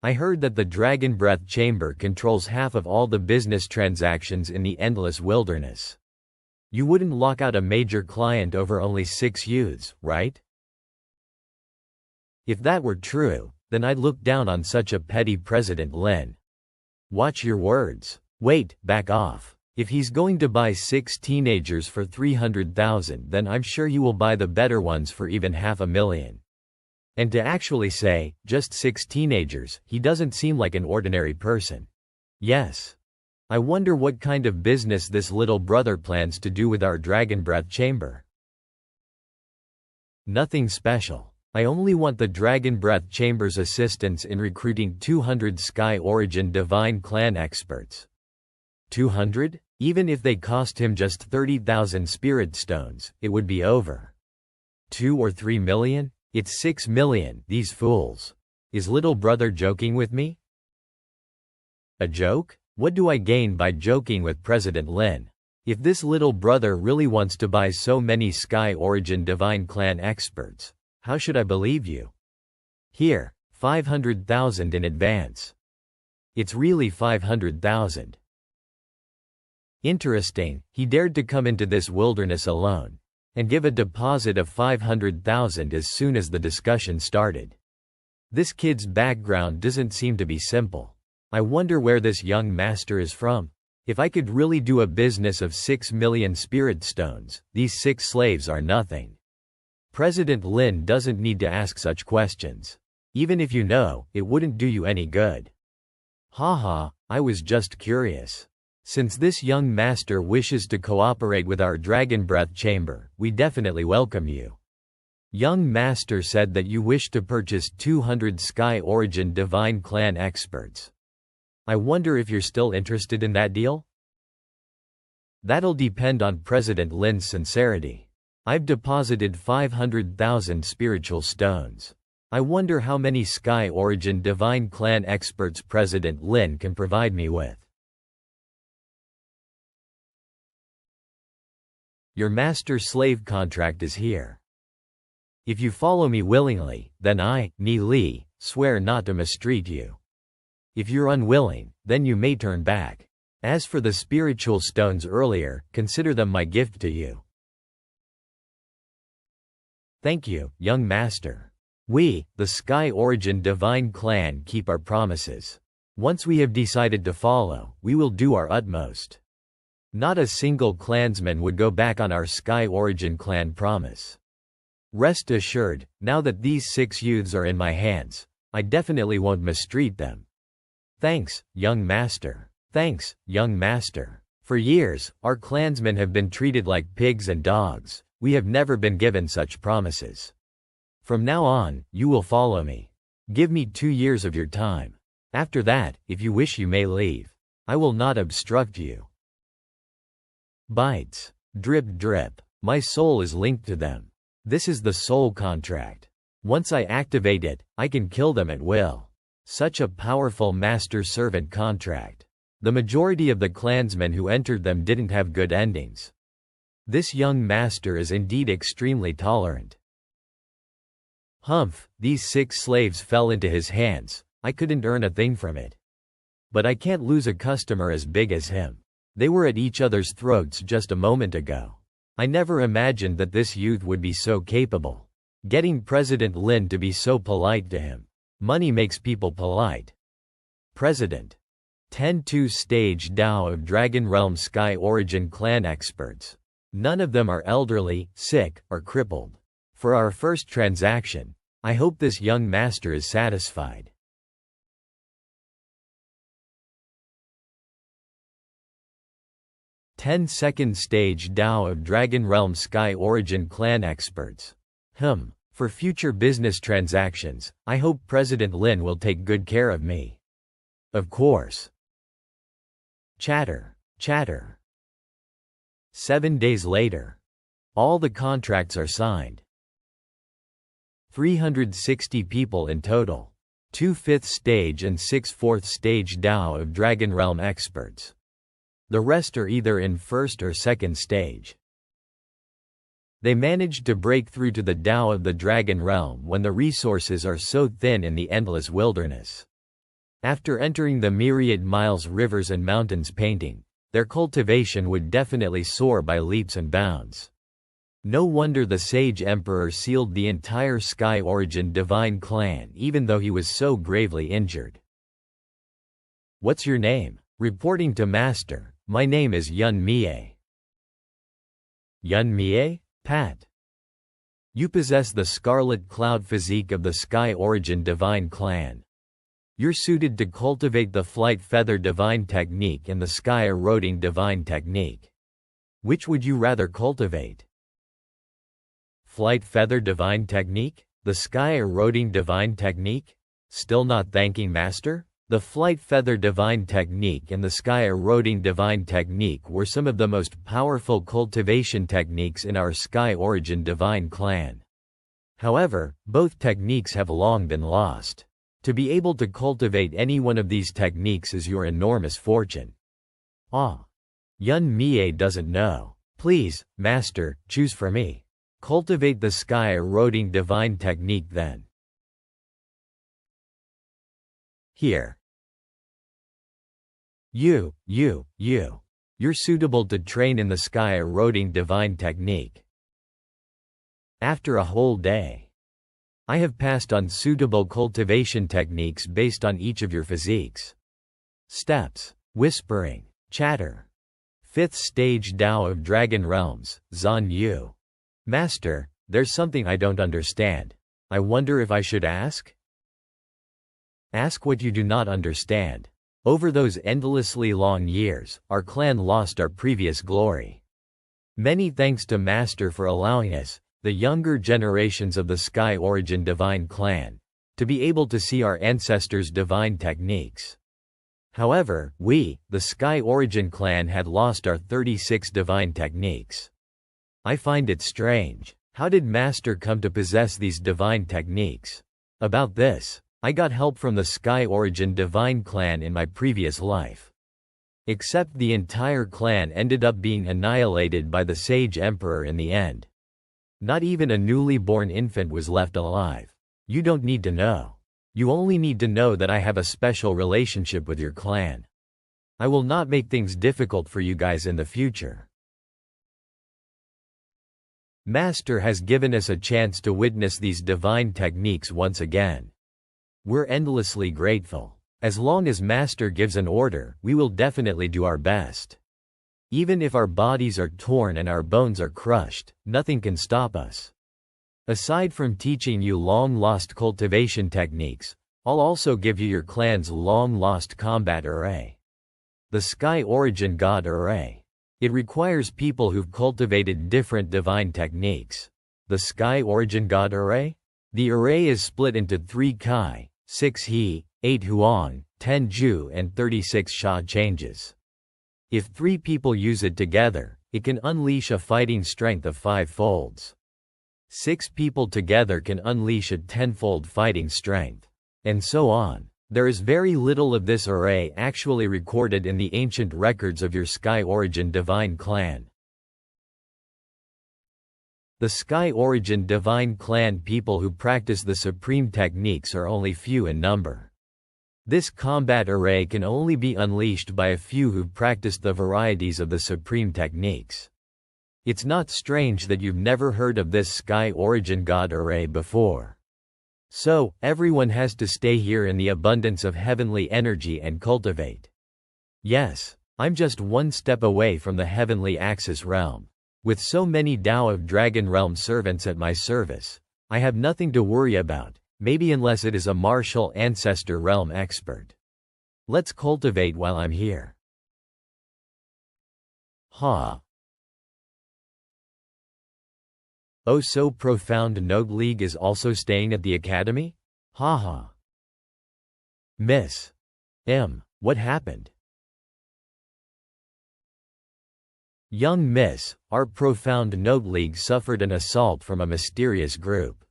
Speaker 1: I heard that the Dragon Breath Chamber controls half of all the business transactions in the endless wilderness. You wouldn't lock out a major client over only 6 youths, right? If that were true, then I'd look down on such a petty President Lin. Watch your words. Wait, back off. If he's going to buy 6 teenagers for 300,000, then I'm sure he will buy the better ones for even $500,000. And to actually say, just 6 teenagers, he doesn't seem like an ordinary person. Yes. I wonder what kind of business this little brother plans to do with our Dragon Breath Chamber. Nothing special. I only want the Dragon Breath Chamber's assistance in recruiting 200 Sky Origin Divine Clan experts. 200? Even if they cost him just 30,000 spirit stones, it would be over. 2 or 3 million? It's 6 million, these fools. Is little brother joking with me? A joke? What do I gain by joking with President Lin? If this little brother really wants to buy so many Sky Origin Divine Clan experts, how should I believe you? Here, 500,000 in advance. It's really 500,000. Interesting, he dared to come into this wilderness alone and give a deposit of 500,000 as soon as the discussion started. This kid's background doesn't seem to be simple. I wonder where this young master is from. If I could really do a business of 6 million spirit stones, these 6 slaves are nothing. President Lin doesn't need to ask such questions. Even if you know, it wouldn't do you any good. Haha, I was just curious. Since this young master wishes to cooperate with our Dragon Breath Chamber, we definitely welcome you. Young master said that you wish to purchase 200 Sky Origin Divine Clan experts. I wonder if you're still interested in that deal? That'll depend on President Lin's sincerity. I've deposited 500,000 spiritual stones. I wonder how many Sky Origin Divine Clan experts President Lin can provide me with. Your master-slave contract is here. If you follow me willingly, then I, Ni Li, swear not to mistreat you. If you're unwilling, then you may turn back. As for the spiritual stones earlier, consider them my gift to you. Thank you, young master. We, the Sky Origin Divine Clan, keep our promises. Once we have decided to follow, we will do our utmost. Not a single clansman would go back on our Sky Origin Clan promise. Rest assured, now that these 6 youths are in my hands, I definitely won't mistreat them. Thanks, young master. Thanks, young master. For years, our clansmen have been treated like pigs and dogs. We have never been given such promises. From now on, you will follow me. Give me 2 years of your time. After that, if you wish, you may leave. I will not obstruct you. Bites. Drip drip. My soul is linked to them. This is the soul contract. Once I activate it, I can kill them at will. Such a powerful master-servant contract. The majority of the clansmen who entered them didn't have good endings. This young master is indeed extremely tolerant. Humph, these 6 slaves fell into his hands. I couldn't earn a thing from it. But I can't lose a customer as big as him. They were at each other's throats just a moment ago. I never imagined that this youth would be so capable. Getting President Lin to be so polite to him. Money makes people polite. President. 10-2 Stage Dao of Dragon Realm Sky Origin Clan experts. None of them are elderly, sick, or crippled. For our first transaction, I hope this young master is satisfied. 10-2 Stage Dao of Dragon Realm Sky Origin Clan experts. For future business transactions, I hope President Lin will take good care of me. Of course. Chatter. 7 days later. All the contracts are signed. 360 people in total. 2 5th stage and 6 4th stage Dao of Dragon Realm experts. The rest are either in 1st or 2nd stage. They managed to break through to the Dao of the Dragon Realm when the resources are so thin in the endless wilderness. After entering the myriad miles rivers and mountains painting, their cultivation would definitely soar by leaps and bounds. No wonder the Sage Emperor sealed the entire Sky Origin Divine Clan even though he was so gravely injured. What's your name? Reporting to Master, my name is Yun Mie. Yun Mie? Pat. You possess the Scarlet Cloud physique of the Sky Origin Divine Clan. You're suited to cultivate the Flight Feather Divine Technique and the Sky Eroding Divine Technique. Which would you rather cultivate? Flight Feather Divine Technique? The Sky Eroding Divine Technique? Still not thanking Master? The Flight Feather Divine Technique and the Sky Eroding Divine Technique were some of the most powerful cultivation techniques in our Sky Origin Divine Clan. However, both techniques have long been lost. To be able to cultivate any one of these techniques is your enormous fortune. Ah. Yun Mie doesn't know. Please, Master, choose for me. Cultivate the sky-eroding divine technique then. Here. You're suitable to train in the sky-eroding divine technique. After a whole day, I have passed on suitable cultivation techniques based on each of your physiques. Steps, whispering, chatter. 5th stage Tao of Dragon Realms, Zan Yu. Master, there's something I don't understand. I wonder if I should ask? Ask what you do not understand. Over those endlessly long years, our clan lost our previous glory. Many thanks to Master for allowing us, the younger generations of the Sky Origin Divine Clan, to be able to see our ancestors' divine techniques. However, we, the Sky Origin Clan, had lost our 36 divine techniques. I find it strange. How did Master come to possess these divine techniques? About this, I got help from the Sky Origin Divine Clan in my previous life. Except the entire clan ended up being annihilated by the Sage Emperor in the end. Not even a newly born infant was left alive. You don't need to know. You only need to know that I have a special relationship with your clan. I will not make things difficult for you guys in the future. Master has given us a chance to witness these divine techniques once again. We're endlessly grateful. As long as Master gives an order, we will definitely do our best. Even if our bodies are torn and our bones are crushed, nothing can stop us. Aside from teaching you long-lost cultivation techniques, I'll also give you your clan's long-lost combat array. The Sky Origin God Array. It requires people who've cultivated different divine techniques. The Sky Origin God Array? The array is split into 3 Kai, 6 He, 8 Huang, 10 Ju and 36 Sha changes. If 3 people use it together, it can unleash a fighting strength of 5 folds. 6 people together can unleash a 10-fold fighting strength. And so on. There is very little of this array actually recorded in the ancient records of your Sky Origin Divine Clan. The Sky Origin Divine Clan people who practice the supreme techniques are only few in number. This combat array can only be unleashed by a few who've practiced the varieties of the supreme techniques. It's not strange that you've never heard of this Sky Origin God Array before. So, everyone has to stay here in the abundance of heavenly energy and cultivate. Yes, I'm just one step away from the heavenly Axis realm. With so many Tao of Dragon Realm servants at my service, I have nothing to worry about, maybe unless it is a martial ancestor realm expert. Let's cultivate while I'm here. Ha. Oh, so profound. Note League is also staying at the academy? Haha. Miss M. What happened? Young Miss, our profound Note League suffered an assault from a mysterious group.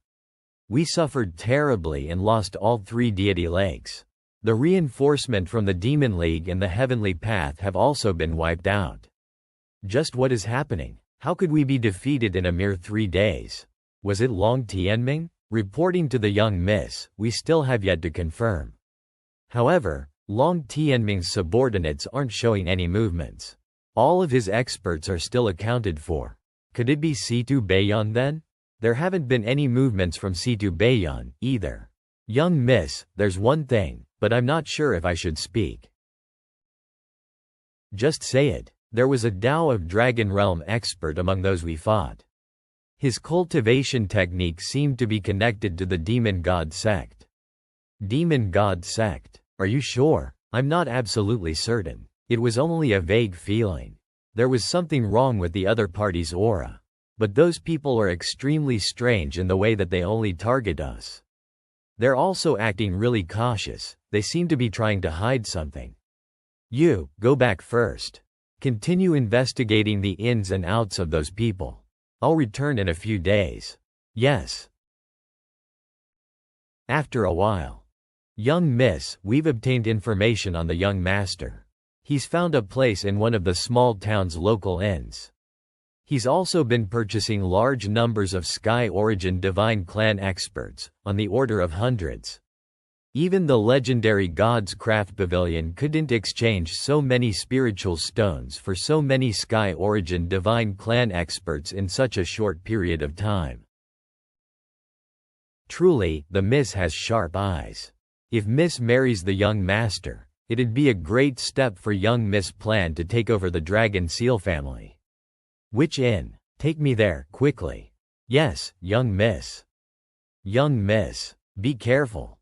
Speaker 1: We suffered terribly and lost all 3 deity legs. The reinforcement from the Demon League and the Heavenly Path have also been wiped out. Just what is happening? How could we be defeated in a mere 3 days? Was it Long Tianming? Reporting to the young Miss, we still have yet to confirm. However, Long Tianming's subordinates aren't showing any movements. All of his experts are still accounted for. Could it be Situ Beiyan then? There haven't been any movements from Situ Beiyan, either. Young Miss, there's one thing, but I'm not sure if I should speak. Just say it. There was a Tao of Dragon Realm expert among those we fought. His cultivation technique seemed to be connected to the Demon God sect. Demon God sect? Are you sure? I'm not absolutely certain. It was only a vague feeling. There was something wrong with the other party's aura. But those people are extremely strange in the way that they only target us. They're also acting really cautious. They seem to be trying to hide something. You, go back first. Continue investigating the ins and outs of those people. I'll return in a few days. Yes. After a while. Young Miss, we've obtained information on the young master. He's found a place in one of the small town's local inns. He's also been purchasing large numbers of Sky Origin Divine Clan experts, on the order of hundreds. Even the legendary God's Craft Pavilion couldn't exchange so many spiritual stones for so many Sky Origin Divine Clan experts in such a short period of time. Truly, the Miss has sharp eyes. If Miss marries the young master, it'd be a great step for young Miss' plan to take over the Dragon Seal family. Which inn? Take me there, quickly. Yes, young Miss. Young Miss, be careful.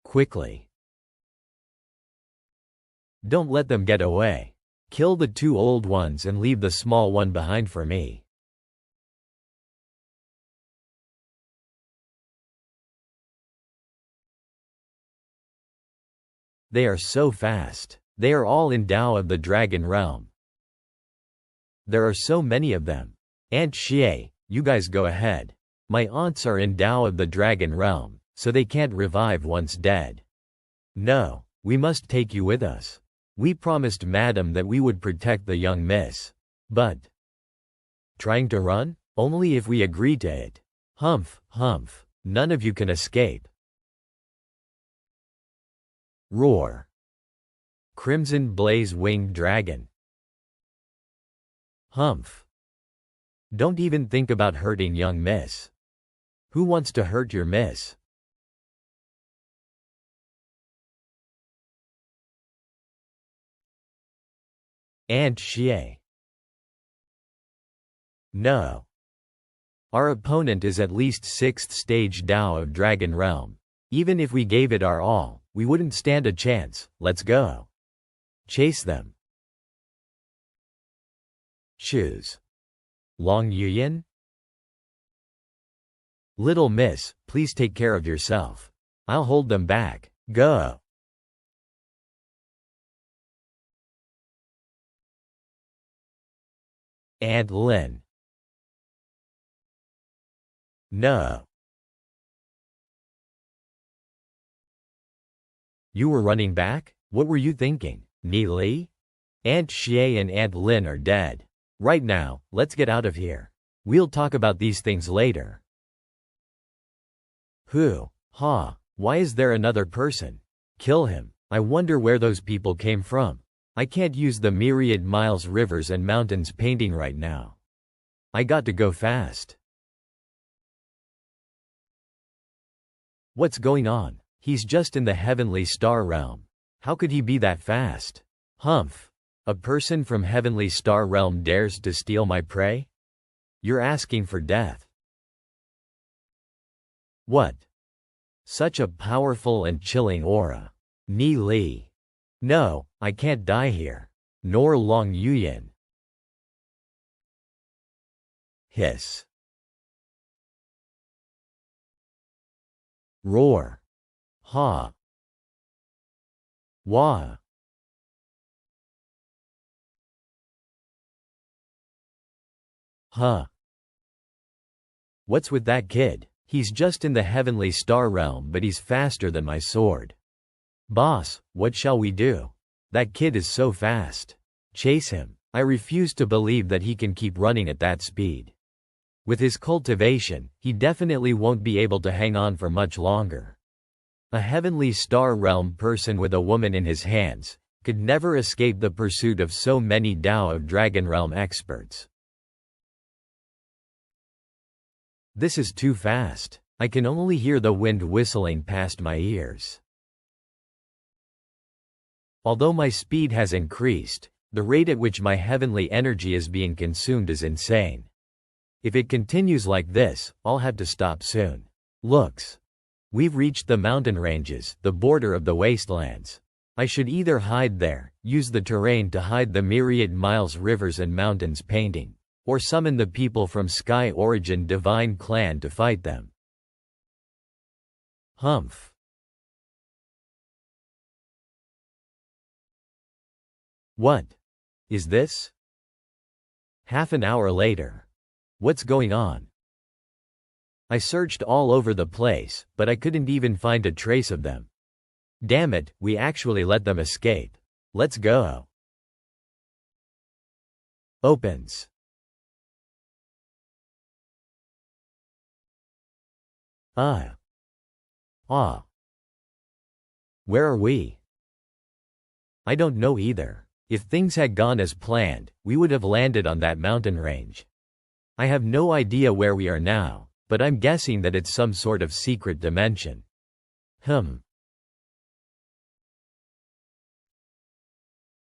Speaker 1: Quickly. Don't let them get away. Kill the two old ones and leave the small one behind for me. They are so fast. They are all in Tao of the Dragon Realm. There are so many of them. Aunt Xie, you guys go ahead. My aunts are in Tao of the Dragon Realm, so they can't revive once dead. No, we must take you with us. We promised Madam that we would protect the young Miss. But trying to run? Only if we agree to it. Humph, humph. None of you can escape. Roar. Crimson Blaze Winged Dragon. Humph. Don't even think about hurting young Miss. Who wants to hurt your Miss? Aunt Xie. No. Our opponent is at least 6th stage Tao of Dragon Realm. Even if we gave it our all, we wouldn't stand a chance. Let's go. Chase them. Choose. Long Yuyan? Little Miss, please take care of yourself. I'll hold them back. Go. Aunt Lin. No. You were running back? What were you thinking, Ni Li? Aunt Xie and Aunt Lin are dead. Right now, let's get out of here. We'll talk about these things later. Who? Ha, why is there another person? Kill him. I wonder where those people came from. I can't use the myriad miles rivers and mountains painting right now. I got to go fast. What's going on? He's just in the Heavenly Star Realm. How could he be that fast? Humph. A person from Heavenly Star Realm dares to steal my prey? You're asking for death. What? Such a powerful and chilling aura. Ni Li. No, I can't die here. Nor Long Yuyan. Hiss. Roar. Ha. Wah. Huh. What's with that kid? He's just in the Heavenly Star Realm, but he's faster than my sword. Boss, what shall we do? That kid is so fast. Chase him. I refuse to believe that he can keep running at that speed. With his cultivation, he definitely won't be able to hang on for much longer. A Heavenly Star Realm person with a woman in his hands could never escape the pursuit of so many Tao of Dragon Realm experts. This is too fast. I can only hear the wind whistling past my ears. Although my speed has increased, the rate at which my heavenly energy is being consumed is insane. If it continues like this, I'll have to stop soon. Looks. We've reached the mountain ranges, the border of the wastelands. I should either hide there, use the terrain to hide the myriad miles rivers and mountains painting, or summon the people from Sky Origin Divine Clan to fight them. Humph. What is this? Half an hour later. What's going on? I searched all over the place, but I couldn't even find a trace of them. Damn it, we actually let them escape. Let's go. Opens. Ah. Where are we? I don't know either. If things had gone as planned, we would have landed on that mountain range. I have no idea where we are now, but I'm guessing that it's some sort of secret dimension.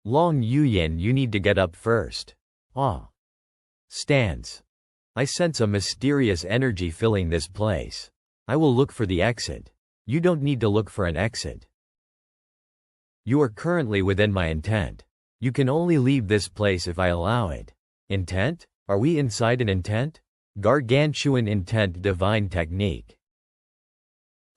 Speaker 1: Long Yuyin, you need to get up first. Stands. I sense a mysterious energy filling this place. I will look for the exit. You don't need to look for an exit. You are currently within my intent. You can only leave this place if I allow it. Intent? Are we inside an intent? Gargantuan intent divine technique.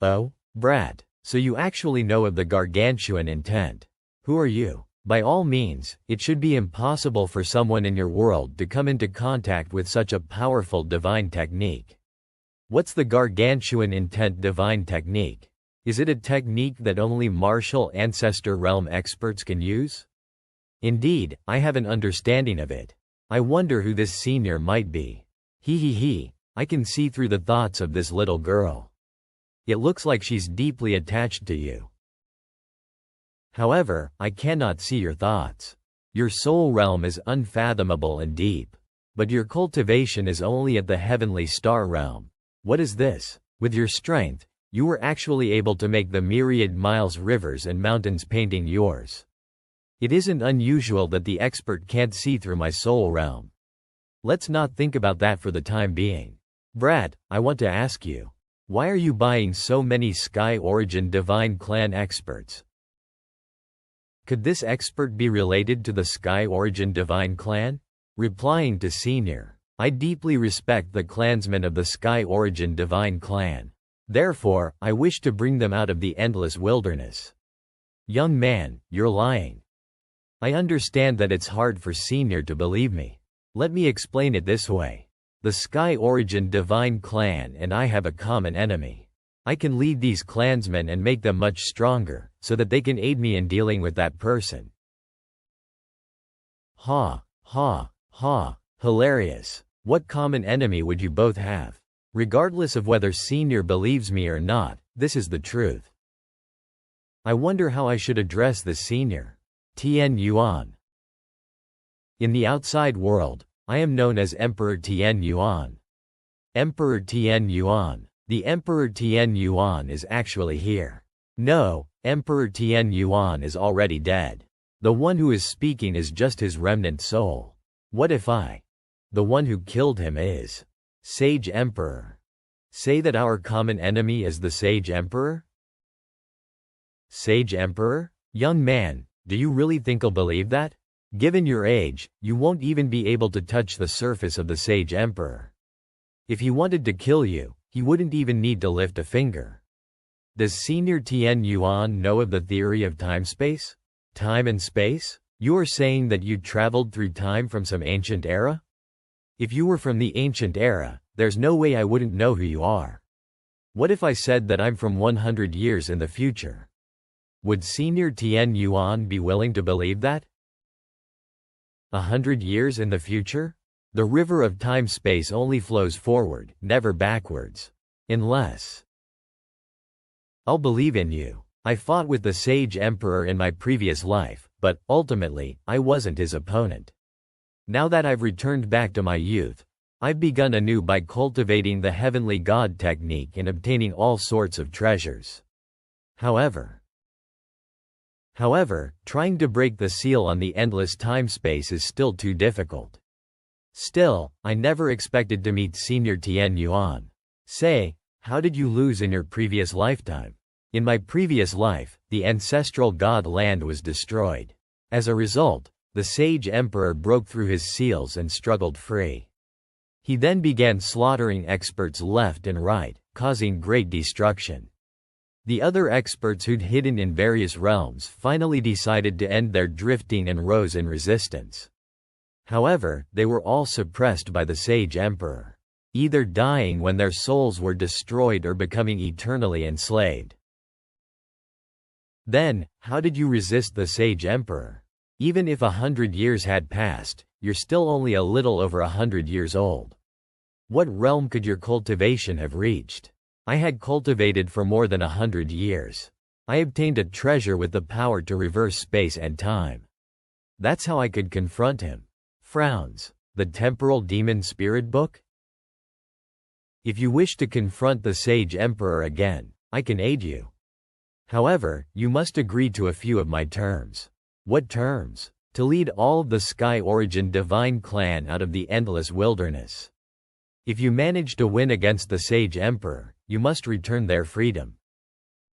Speaker 1: Oh, Brad. So you actually know of the gargantuan intent. Who are you? By all means, it should be impossible for someone in your world to come into contact with such a powerful divine technique. What's the gargantuan intent divine technique? Is it a technique that only martial ancestor realm experts can use? Indeed, I have an understanding of it. I wonder who this senior might be. I can see through the thoughts of this little girl. It looks like she's deeply attached to you. However, I cannot see your thoughts. Your soul realm is unfathomable and deep. But your cultivation is only at the heavenly star realm. What is this? With your strength, you were actually able to make the myriad miles rivers and mountains painting yours. It isn't unusual that the expert can't see through my soul realm. Let's not think about that for the time being. Brad, I want to ask you. Why are you buying so many Sky Origin Divine Clan experts? Could this expert be related to the Sky Origin Divine Clan? Replying to Senior, I deeply respect the clansmen of the Sky Origin Divine Clan. Therefore, I wish to bring them out of the endless wilderness. Young man, you're lying. I understand that it's hard for Senior to believe me. Let me explain it this way. The Sky Origin Divine Clan and I have a common enemy. I can lead these clansmen and make them much stronger, so that they can aid me in dealing with that person. Hilarious. What common enemy would you both have? Regardless of whether Senior believes me or not, this is the truth. I wonder how I should address this Senior. Tian Yuan. In the outside world, I am known as Emperor Tian Yuan. Emperor Tian Yuan. The Emperor Tian Yuan is actually here. No, Emperor Tian Yuan is already dead. The one who is speaking is just his remnant soul. What if the one who killed him is Sage Emperor? Say that our common enemy is the Sage Emperor? Sage Emperor? Young man, do you really think I'll believe that? Given your age, you won't even be able to touch the surface of the Sage Emperor. If he wanted to kill you, he wouldn't even need to lift a finger. Does Senior Tian Yuan know of the theory of time-space? Time and space? You are saying that you traveled through time from some ancient era? If you were from the ancient era, there's no way I wouldn't know who you are. What if I said that I'm from 100 years in the future? Would Senior Tian Yuan be willing to believe that? 100 years in the future? The river of time-space only flows forward, never backwards. Unless... I'll believe in you. I fought with the Sage Emperor in my previous life, but, ultimately, I wasn't his opponent. Now that I've returned back to my youth, I've begun anew by cultivating the Heavenly God technique and obtaining all sorts of treasures. However, trying to break the seal on the endless time-space is still too difficult. Still, I never expected to meet Senior Tian Yuan. Say, how did you lose in your previous lifetime? In my previous life, the ancestral god land was destroyed. As a result, the Sage Emperor broke through his seals and struggled free. He then began slaughtering experts left and right, causing great destruction. The other experts who'd hidden in various realms finally decided to end their drifting and rose in resistance. However, they were all suppressed by the Sage Emperor. either dying when their souls were destroyed or becoming eternally enslaved. Then, how did you resist the Sage Emperor? Even if 100 years had passed, you're still only a little over 100 years old. What realm could your cultivation have reached? I had cultivated for more than 100 years. I obtained a treasure with the power to reverse space and time. That's how I could confront him. Frowns. The Temporal Demon Spirit Book? If you wish to confront the Sage Emperor again, I can aid you. However, you must agree to a few of my terms. What terms? To lead all of the Sky Origin Divine Clan out of the endless wilderness. If you manage to win against the Sage Emperor, you must return their freedom.